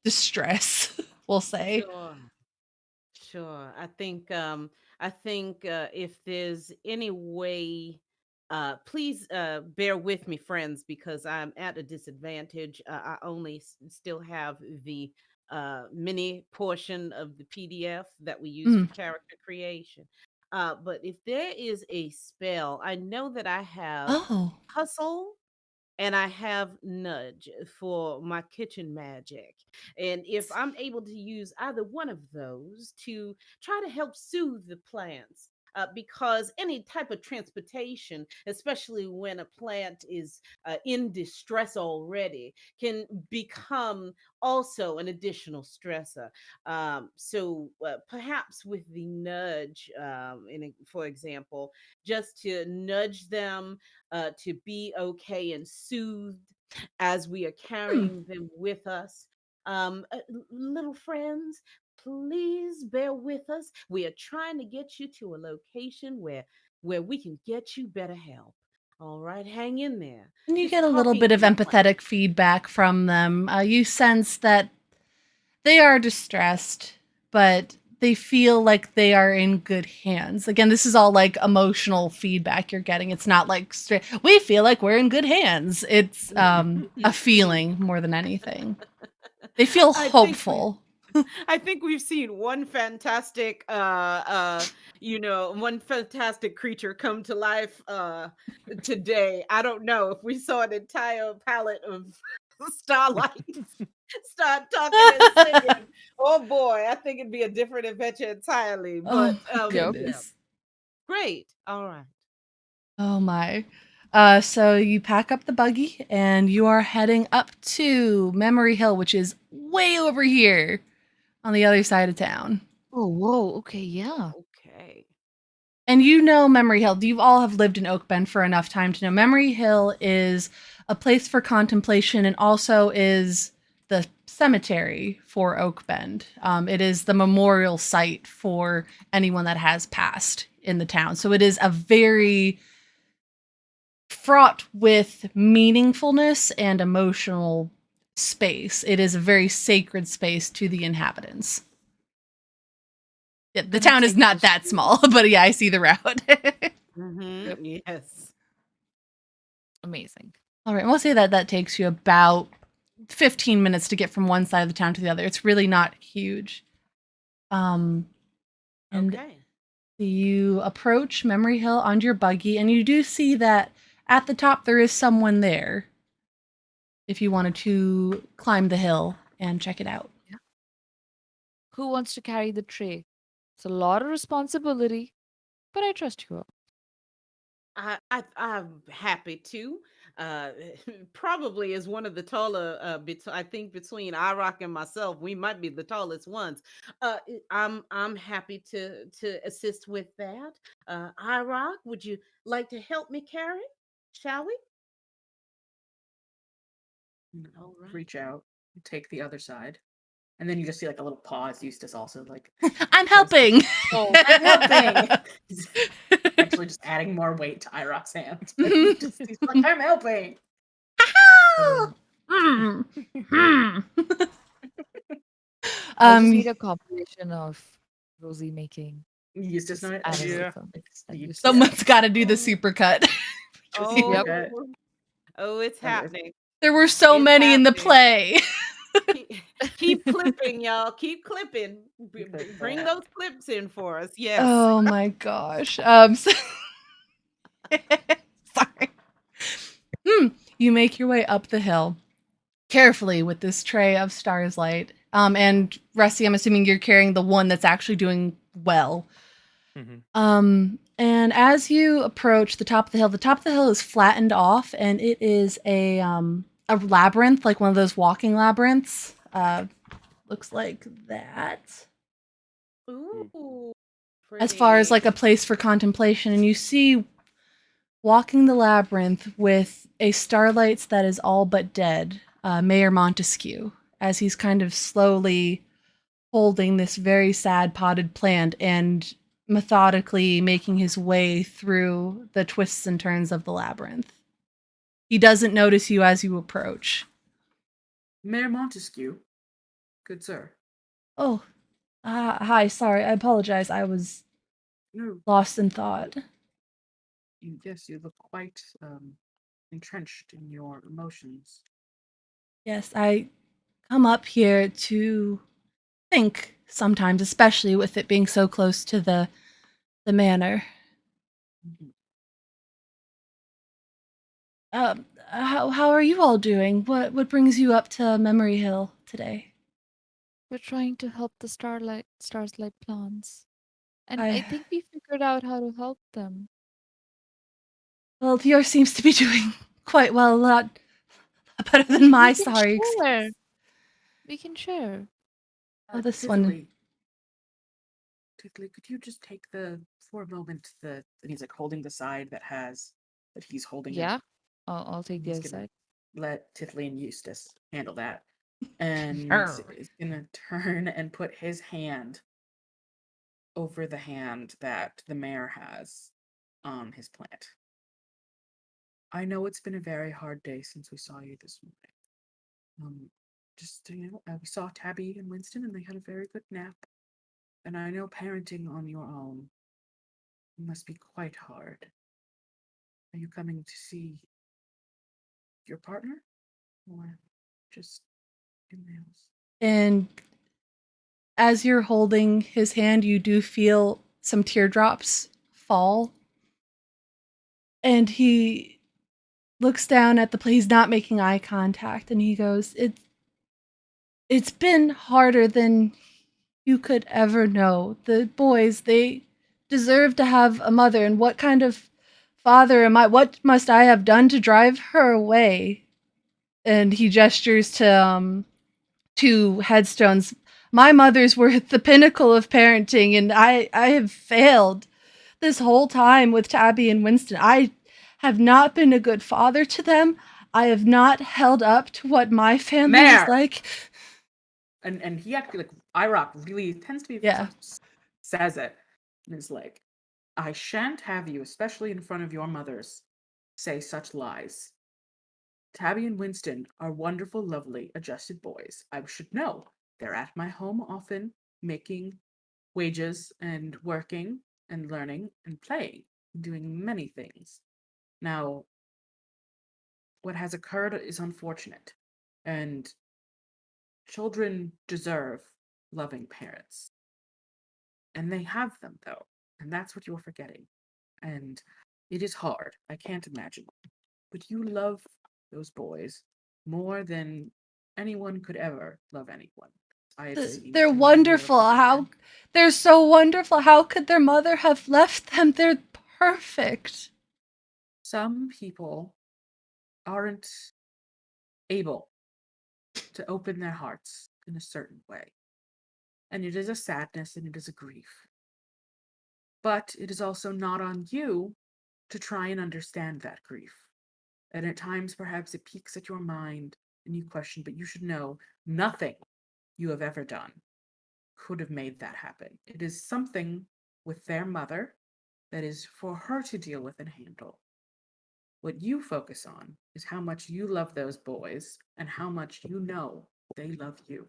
distress, we'll say. Sure. Sure. I think if there's any way, please bear with me, friends, because I'm at a disadvantage. I only still have the mini portion of the PDF that we use for Mm. character creation. But if there is a spell, I know that I have Oh. hustle and I have nudge for my kitchen magic. And if I'm able to use either one of those to try to help soothe the plants, because any type of transportation, especially when a plant is in distress already, can become also an additional stressor. So perhaps with the nudge, for example, just to nudge them to be okay and soothed as we are Hmm. carrying them with us. Little friends, please bear with us. We are trying to get you to a location where we can get you better help. All right, hang in there. And you Just get a little talking bit to of the plant. empathetic feedback from them. You sense that they are distressed, but they feel like they are in good hands. Again, this is all like emotional feedback you're getting. It's not like straight, we feel like we're in good hands. It's a feeling more than anything. They feel I think we hopeful. I think we've seen one fantastic one fantastic creature come to life today. I don't know if we saw an entire palette of Starlight start talking and singing. Oh boy, I think it'd be a different adventure entirely. But Oh, yeah, goodness. great. All right. Oh my. So you pack up the buggy and you are heading up to Memory Hill, which is way over here on the other side of town. Oh, whoa. Okay, yeah. Okay. And you know Memory Hill. You all have lived in Oakbend for enough time to know Memory Hill is a place for contemplation and also is the cemetery for Oakbend. It is the memorial site for anyone that has passed in the town. So it is a very fraught with meaningfulness and emotional space. It is a very sacred space to the inhabitants. Yeah, the Gonna town is take not those that shoes. small, but yeah, I see the route. Mm-hmm. Yes. Amazing. All right, we'll say that takes you about 15 minutes to get from one side of the town to the other. It's really not huge. And Okay. you approach Memory Hill on your buggy, and you do see that at the top there is someone there if you wanted to climb the hill and check it out. Who wants to carry the tray? It's a lot of responsibility, but I trust you all. I'm happy to. Uh, Probably is one of the taller. I think between Rock and myself, we might be the tallest ones. I'm happy to assist with that. Rock, would you like to help me carry? Shall we? All right. Reach out, take the other side, and then you just see like a little pause. Eustace also like I'm helping. Oh, I'm helping. He's actually just adding more weight to Irock's hands. But he's like, I'm helping. Mm. I just need a compilation of Rosie making Eustace this know it. animal Yeah. film. And You- you said- Someone's got to do the supercut. Oh, Yep. oh, it's And happening. There were so It's many in the happening. play. Keep clipping, y'all. Keep clipping. Bring that. those clips in for us. Yes. Oh my gosh. Sorry. You make your way up the hill carefully with this tray of Star's Light. And Rusty, I'm assuming you're carrying the one that's actually doing well. And as you approach the top of the hill is flattened off, and it is a labyrinth, like one of those walking labyrinths. Looks like that. Ooh. As far as like Pretty. a place for contemplation, and you see walking the labyrinth with a Starlights that is all but dead, Mayor Montesquieu, as he's kind of slowly holding this very sad potted plant and methodically making his way through the twists and turns of the labyrinth. He doesn't notice you as you approach. Mayor Montesquieu. Good sir. Oh, hi, sorry, I apologize. I was No, lost in thought. yes, you look quite entrenched in your emotions. Yes, I come up here to think sometimes, especially with it being so close to the manor. Mhm. How are you all doing? What brings you up to Memory Hill today? We're trying to help the Starslight plants. And I- I think we figured out how to help them. Well, yours seems to be doing quite well, a lot better than my. We can Sorry. share. We can share. Oh, this one. Tiddly, could you just take for a moment, and he's like holding the side that he's holding it. Yeah, I'll take the He's other gonna side. let Tiddly and Eustace handle that. And Arr. is gonna turn and put his hand over the hand that the mayor has on his plant. I know it's been a very hard day since we saw you this morning. We saw Tabby and Winston, and they had a very good nap. And I know parenting on your own must be quite hard. Are you coming to see your partner, or just in the house? And as you're holding his hand, you do feel some teardrops fall. And he looks down at the plate. He's not making eye contact, and he goes, It's been harder than you could ever know. The boys, they deserve to have a mother, and what kind of father am I? What must I have done to drive her away?" And he gestures to headstones. "My mothers were the pinnacle of parenting, and I have failed this whole time with Tabby and Winston. I have not been a good father to them. I have not held up to what my family is Mayor! like." And he actually, like, IROC really tends to be, Yeah. says it, and is like, "I shan't have you, especially in front of your mothers, say such lies. Tabby and Winston are wonderful, lovely, adjusted boys. I should know. They're at my home often, making wages and working and learning and playing, doing many things. Now, what has occurred is unfortunate, and children deserve loving parents. And they have them, though, and that's what you're forgetting. And it is hard, I can't imagine. But you love those boys more than anyone could ever love anyone. I've seen They're in my year of wonderful. career. They're so wonderful. How could their mother have left them? They're perfect. Some people aren't able to open their hearts in a certain way. And it is a sadness and it is a grief. But it is also not on you to try and understand that grief. And at times, perhaps it peeks at your mind and you question, but you should know nothing you have ever done could have made that happen. It is something with their mother that is for her to deal with and handle. What you focus on is how much you love those boys and how much you know they love you.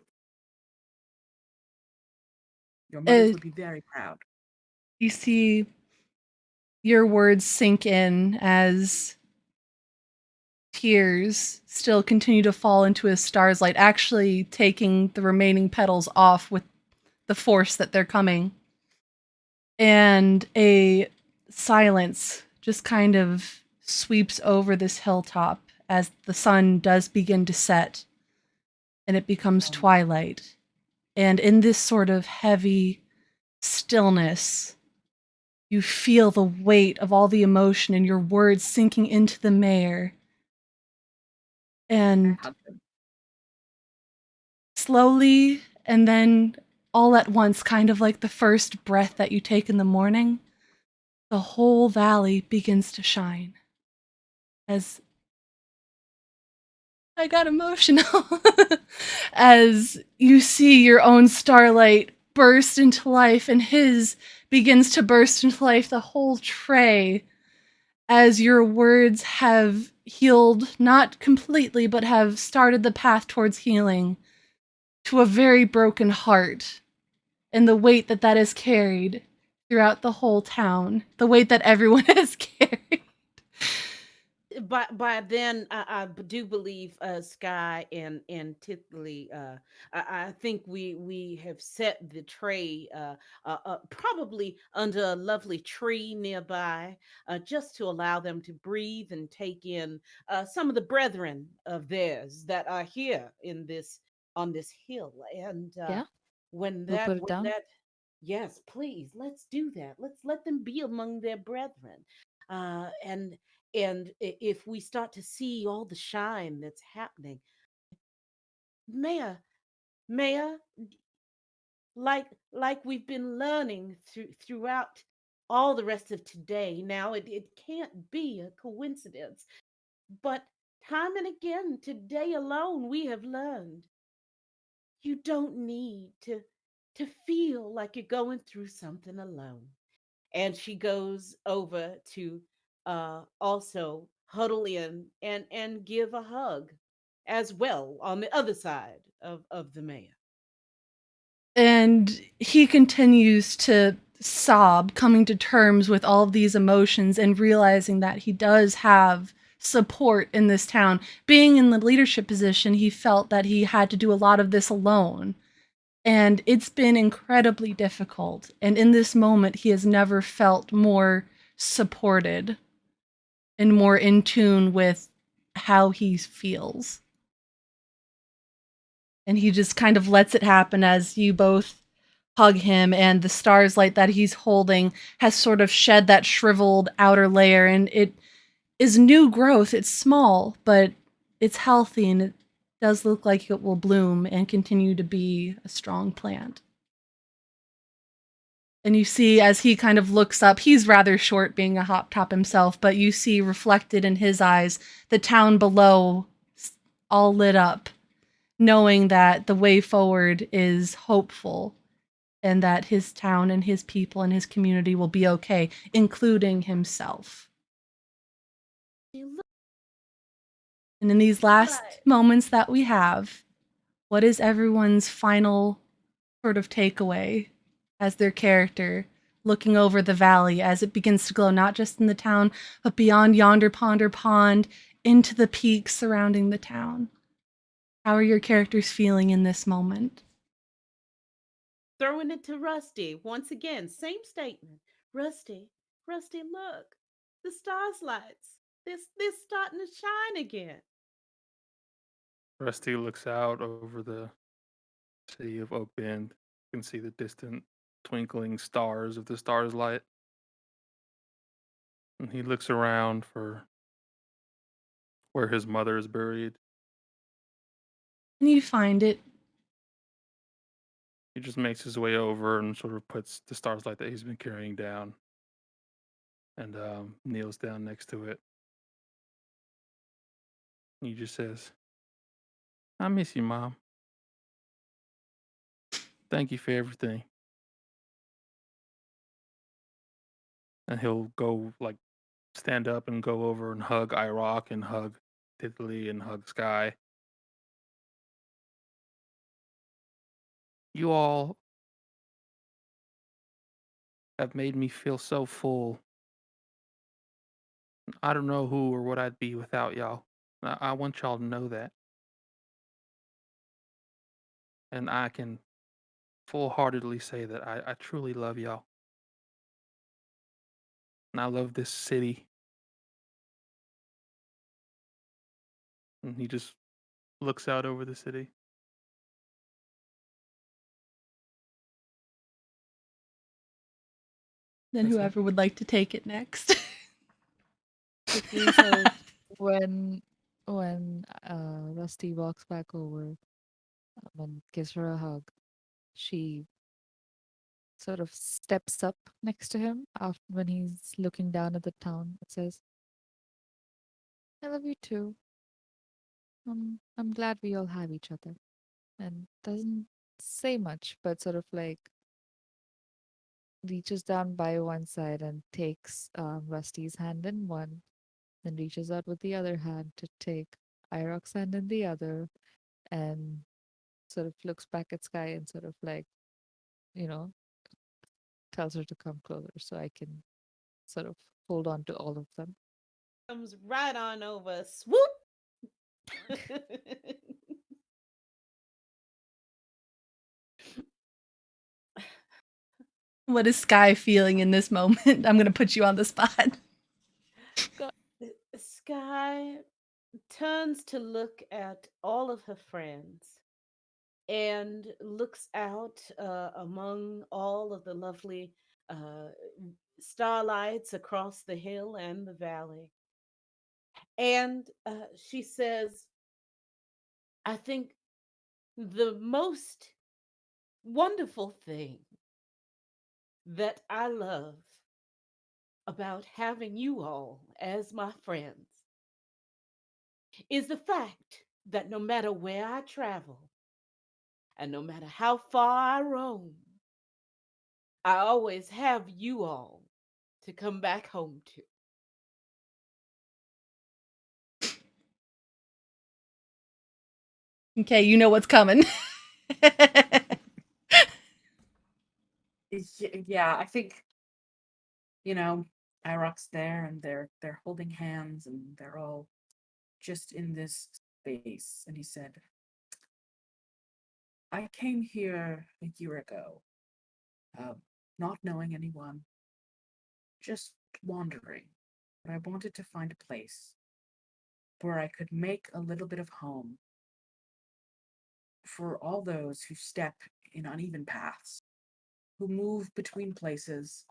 Your mothers would be very proud. You see your words sink in as tears still continue to fall into his star's light, actually taking the remaining petals off with the force that they're coming. And a silence just kind of sweeps over this hilltop as the sun does begin to set and it becomes twilight. And in this sort of heavy stillness, you feel the weight of all the emotion and your words sinking into the mayor. And slowly, and then all at once, kind of like the first breath that you take in the morning, the whole valley begins to shine. As I got emotional as you see your own starlight burst into life, and his begins to burst into life, the whole tray, as your words have healed, not completely, but have started the path towards healing to a very broken heart, and the weight that that is carried throughout the whole town, the weight that everyone has carried. By then, I do believe Sky and Titley. I think we have set the tray probably under a lovely tree nearby, just to allow them to breathe and take in some of the brethren of theirs that are here in this on this hill. And Yeah, when we'll that put it down. yes, please, let's do that. Let's let them be among their brethren. And if we start to see all the shine that's happening, Maya, Maya, like we've been learning throughout all the rest of today. Now it can't be a coincidence, but time and again today alone we have learned you don't need to feel like you're going through something alone. And she goes over to also huddle in and give a hug as well on the other side of the mayor. And he continues to sob, coming to terms with all of these emotions and realizing that he does have support in this town. Being in the leadership position, he felt that he had to do a lot of this alone. And it's been incredibly difficult. And in this moment, he has never felt more supported and more in tune with how he feels. And he just kind of lets it happen as you both hug him, and the star's light that he's holding has sort of shed that shriveled outer layer, and it is new growth. It's small, but it's healthy, and it does look like it will bloom and continue to be a strong plant. And you see, as he kind of looks up, he's rather short, being a hop top himself, but you see reflected in his eyes the town below all lit up, knowing that the way forward is hopeful and that his town and his people and his community will be okay, including himself. And in these last moments that we have, what is everyone's final sort of takeaway as their character looking over the valley as it begins to glow, not just in the town, but beyond yonder pond into the peaks surrounding the town? How are your characters feeling in this moment? Throwing it to Rusty once again. Same statement. Rusty, look, the stars lights. They're starting to shine again. Rusty looks out over the city of Oakbend. You can see the distant twinkling stars of the star's light. And he looks around for where his mother is buried. And you find it. He just makes his way over and sort of puts the star's light that he's been carrying down and kneels down next to it. And he just says, I miss you, Mom. Thank you for everything. And he'll go, like, stand up and go over and hug iRock and hug Tiddly and hug Sky. You all have made me feel so full. I don't know who or what I'd be without y'all. I want y'all to know that. And I can full-heartedly say that I truly love y'all. And I love this city. And he just looks out over the city. Then That's it. whoever would like to take it next. Quickly, so when Rusty walks back over and gives her a hug, she sort of steps up next to him after when he's looking down at the town. It says, "I love you too. I'm glad we all have each other." And doesn't say much, but sort of like reaches down by one side and takes Rusty's hand in one, then reaches out with the other hand to take Irox's hand in the other, and sort of looks back at Sky and sort of like, you know, tells her to come closer so I can sort of hold on to all of them. Comes right on over. Swoop. What is Sky feeling in this moment? I'm going to put you on the spot. Sky turns to look at all of her friends and looks out among all of the lovely uh, starlights across the hill and the valley. And she says, I think the most wonderful thing that I love about having you all as my friends is the fact that no matter where I travel and no matter how far I roam, I always have you all to come back home to. Okay, you know what's coming. Yeah, I think, iRock's there and they're holding hands and they're all just in this space. And he said, I came here a year ago, not knowing anyone, just wandering. But I wanted to find a place where I could make a little bit of home for all those who step in uneven paths, who move between places,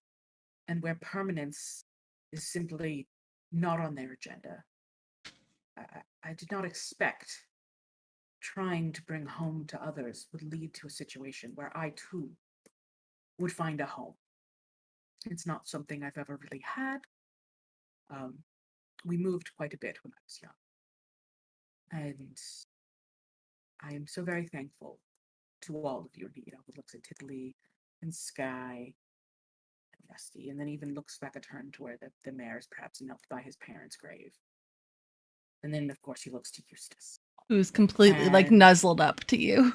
and where permanence is simply not on their agenda. I did not expect trying to bring home to others would lead to a situation where I too would find a home. It's not something I've ever really had. We moved quite a bit when I was young. And I am so very thankful to all of you. And he, looks at Tiddly and Sky and Rusty, and then even looks back a turn to where the mayor is perhaps knelt by his parents' grave. And then, of course, he looks to Eustace. Who's completely like And nuzzled up to you.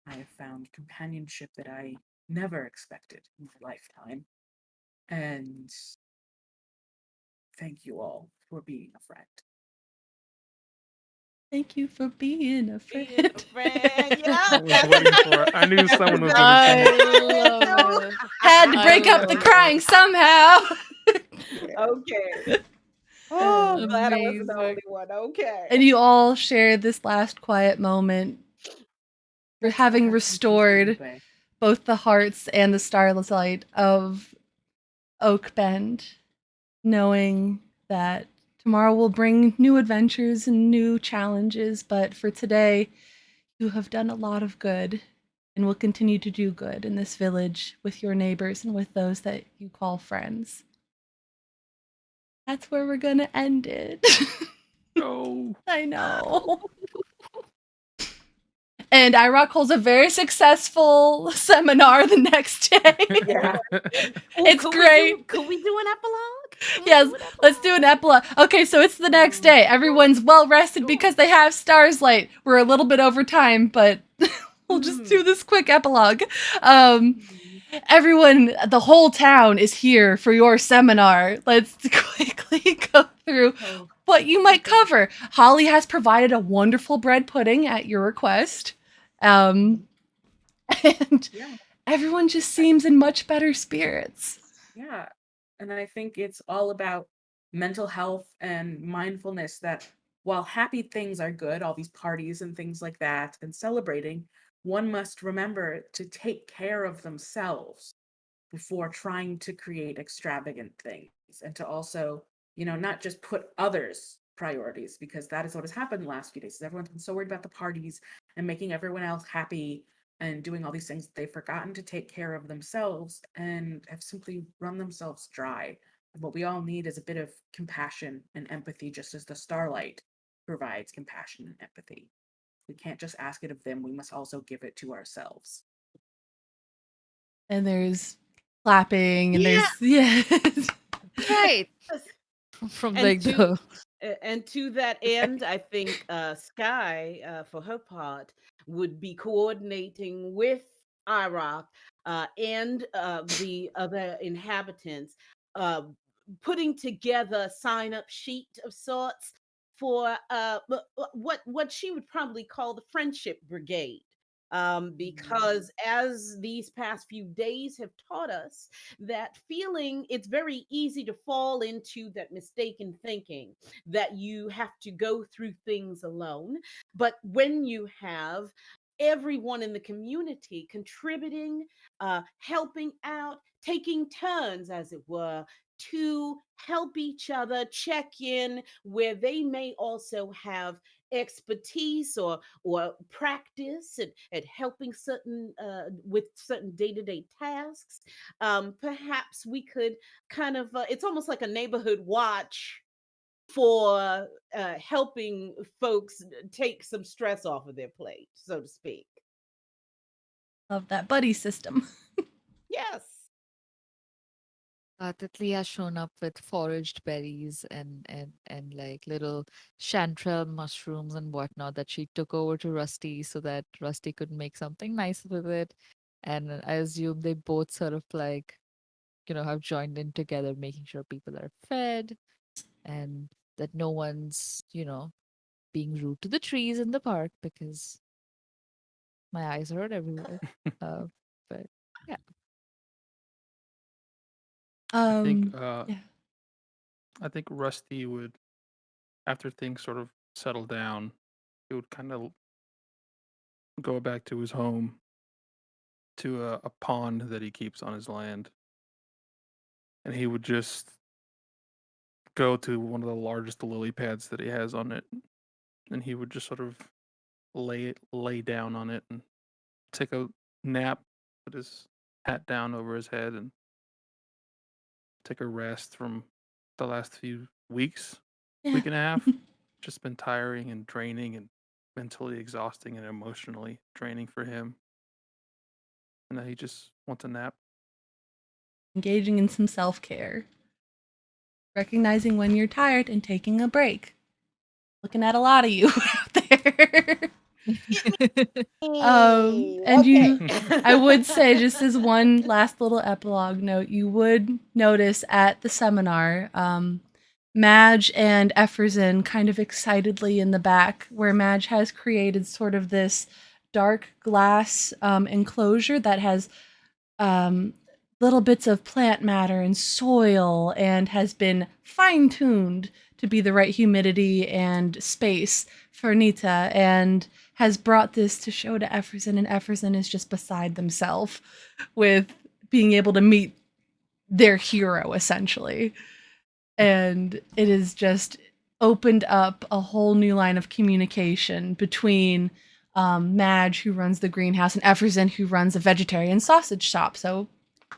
I have found companionship that I never expected in my lifetime. And thank you all for being a friend. Thank you for being a friend. Being a friend, yeah. I was waiting for it. I knew someone was I going to say it. love it. Had to I break up the love crying somehow. Okay. Oh, Yeah. glad I wasn't the Amazing. only one. Okay. And you all share this last quiet moment for That's having perhaps the most restored important way. both the hearts and the starlight of Oakbend, knowing that tomorrow will bring new adventures and new challenges, but for today, you have done a lot of good and will continue to do good in this village with your neighbors and with those that you call friends. That's where we're gonna end it. No. I know. And IROC holds a very successful seminar the next day. Yeah. It's great. Could we do an epilogue? Can we Yes, do an let's do an epilogue. Okay, so it's the next day. Everyone's well rested because they have Stars Light. We're a little bit over time, but we'll just do this quick epilogue. Everyone, the whole town is here for your seminar. Let's quickly go through what you might cover. Holly has provided a wonderful bread pudding at your request. And Yeah. everyone just seems in much better spirits. Yeah. And I think it's all about mental health and mindfulness, that while happy things are good, all these parties and things like that, and celebrating, one must remember to take care of themselves before trying to create extravagant things, and to also, not just put others priorities, because that is what has happened the last few days. Everyone's been so worried about the parties and making everyone else happy and doing all these things, they've forgotten to take care of themselves and have simply run themselves dry. And what we all need is a bit of compassion and empathy, just as the starlight provides compassion and empathy. We can't just ask it of them, we must also give it to ourselves. And there's clapping and Yeah. there's Right. From And like the And to that end, I think Sky, for her part, would be coordinating with IROC and the other inhabitants, uh, putting together a sign-up sheet of sorts for what she would probably call the Friendship Brigade. Because as these past few days have taught us, that feeling, it's very easy to fall into that mistaken thinking that you have to go through things alone. But when you have everyone in the community contributing, helping out, taking turns, as it were, to help each other check in where they may also have expertise or practice at helping certain with certain day-to-day tasks. Perhaps we could kind of it's almost like a neighborhood watch for helping folks take some stress off of their plate, so to speak. of that buddy system. Yes. Tatli has shown up with foraged berries and like little chanterelle mushrooms and whatnot that she took over to Rusty so that Rusty could make something nice with it. And I assume they both sort of like, have joined in together, making sure people are fed and that no one's, being rude to the trees in the park because my eyes hurt everywhere. But yeah. I think Yeah. I think Rusty would after things sort of settle down, he would kind of go back to his home, to a pond that he keeps on his land, and he would just go to one of the largest lily pads that he has on it, and he would just sort of lay down on it and take a nap, put his hat down over his head, and take a rest from the last few weeks, Yeah. week and a half. Just been tiring and draining and mentally exhausting and emotionally draining for him. And now he just wants a nap. Engaging in some self-care. Recognizing when you're tired and taking a break. Looking at a lot of you out there. And I would say, just as one last little epilogue note, you would notice at the seminar, Madge and Efferson kind of excitedly in the back, where Madge has created sort of this dark glass enclosure that has little bits of plant matter and soil and has been fine-tuned to be the right humidity and space for Nita, and has brought this to show to Efferson, and Efferson is just beside themselves with being able to meet their hero, essentially. And it has just opened up a whole new line of communication between Madge, who runs the greenhouse, and Efferson, who runs a vegetarian sausage shop. So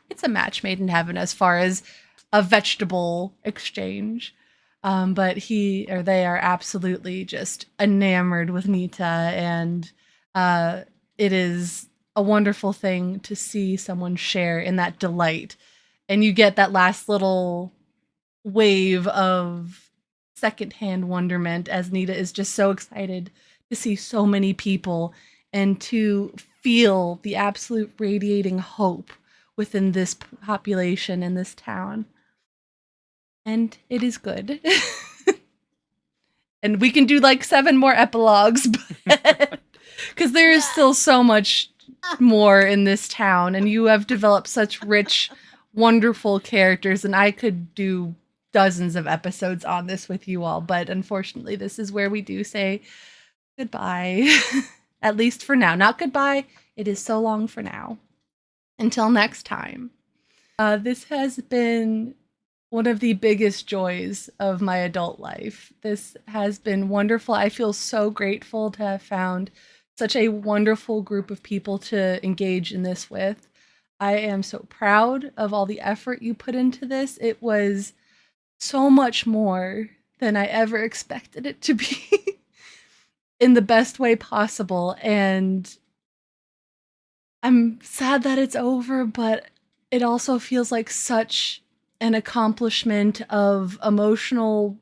it's a match made in heaven as far as a vegetable exchange. But they are absolutely just enamored with Nita, and it is a wonderful thing to see someone share in that delight. And you get that last little wave of secondhand wonderment as Nita is just so excited to see so many people and to feel the absolute radiating hope within this population in this town. And it is good. And we can do like 7 more epilogues, because there is still so much more in this town, and you have developed such rich, wonderful characters, and I could do dozens of episodes on this with you all, but unfortunately this is where we do say goodbye. At least for now. Not goodbye, it is so long for now. Until next time. This has been one of the biggest joys of my adult life. This has been wonderful. I feel so grateful to have found such a wonderful group of people to engage in this with. I am so proud of all the effort you put into this. It was so much more than I ever expected it to be in the best way possible. And I'm sad that it's over, but it also feels like such an accomplishment of emotional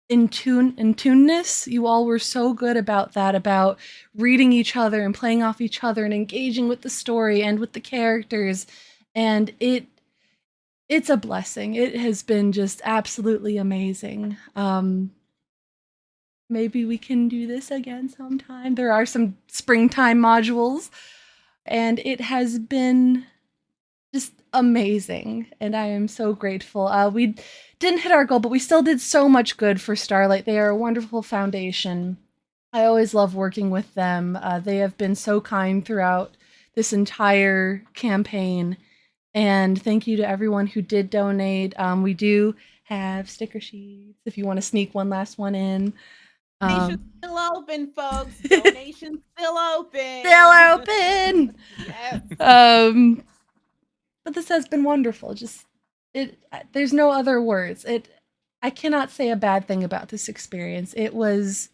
in-tuneness. You all were so good about that, about reading each other and playing off each other and engaging with the story and with the characters. And it's a blessing. It has been just absolutely amazing. Maybe we can do this again sometime. There are some springtime modules, and it has been just amazing, and I am so grateful. We didn't hit our goal, but we still did so much good for Starlight. They are a wonderful foundation. I always love working with them. They have been so kind throughout this entire campaign, and thank you to everyone who did donate. We do have sticker sheets if you want to sneak one last one in. Donations still open, folks. Donations still open. Still open. Yes. But this has been wonderful. There's no other words. I cannot say a bad thing about this experience. It was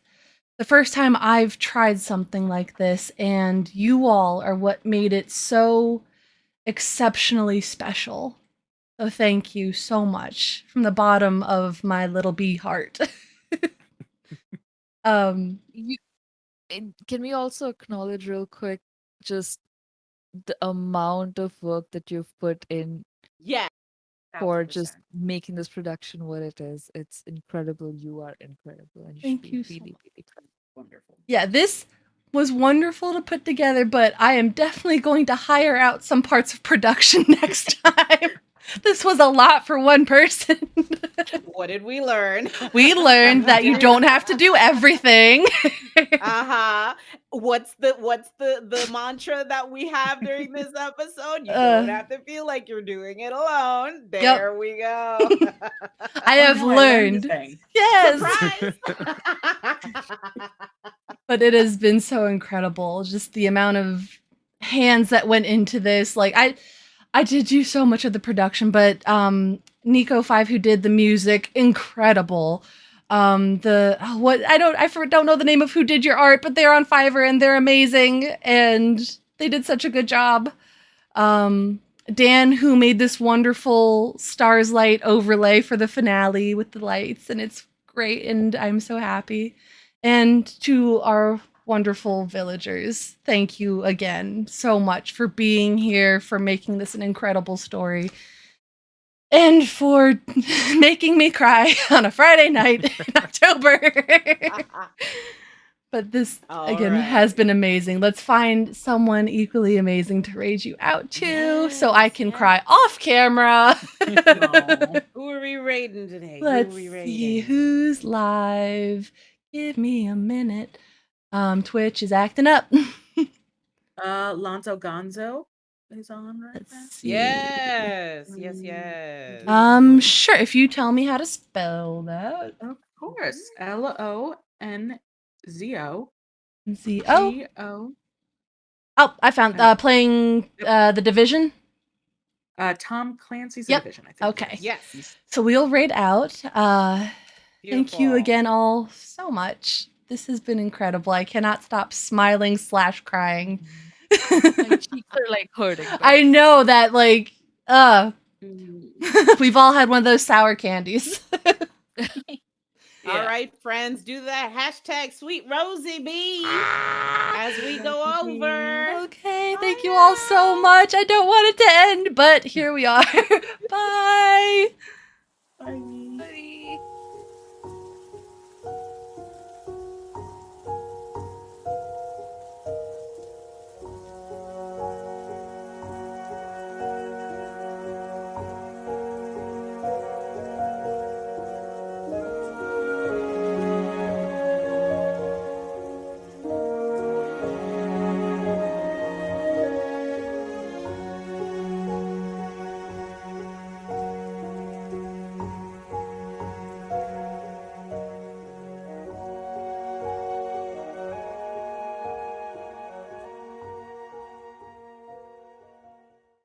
the first time I've tried something like this, and you all are what made it so exceptionally special. So thank you so much from the bottom of my little bee heart. Can we also acknowledge real quick just the amount of work that you've put in Yeah. for 1000%. just making this production what it is? It's incredible. You are incredible. And Thank should you be so really, much. really proud. Wonderful. Yeah, this was wonderful to put together, but I am definitely going to hire out some parts of production next time. This was a lot for one person. What did we learn? We learned that you don't have to do everything. Uh-huh. What's the mantra that we have during this episode? You don't have to feel like you're doing it alone. There we go. I have Oh, no, I learned learned. this thing. Yes. Surprise! But it has been so incredible. Just the amount of hands that went into this. Like I did do so much of the production, but Nico 5, who did the music, incredible. I don't know the name of who did your art, but they're on Fiverr and they're amazing and they did such a good job. Dan, who made this wonderful Stars Light overlay for the finale with the lights, and it's great, and I'm so happy. And to our wonderful villagers, thank you again so much for being here, for making this an incredible story, and for making me cry on a Friday night in October. But this, again, has been amazing. Let's find someone equally amazing to raid you out to so I can cry off camera. Who are we raiding today? Let's see who's live. Give me a minute. Twitch is acting up. Lonzo Gonzo is on right now. Let's see. Yes. Sure. If you tell me how to spell that. Of course. LONZO. Z-O. G-O. Oh, I found playing the Division. Tom Clancy's Yep. Division, I think. Okay. Yes. So we'll raid out. Thank you Beautiful. again all so much. This has been incredible. I cannot stop smiling / crying. My cheeks are like hurting. I know that, like, we've all had one of those sour candies. All right, friends, do that hashtag Sweet Rosie B as we go over. Okay, thank you all so much. I don't want it to end, but here we are. Bye. Bye.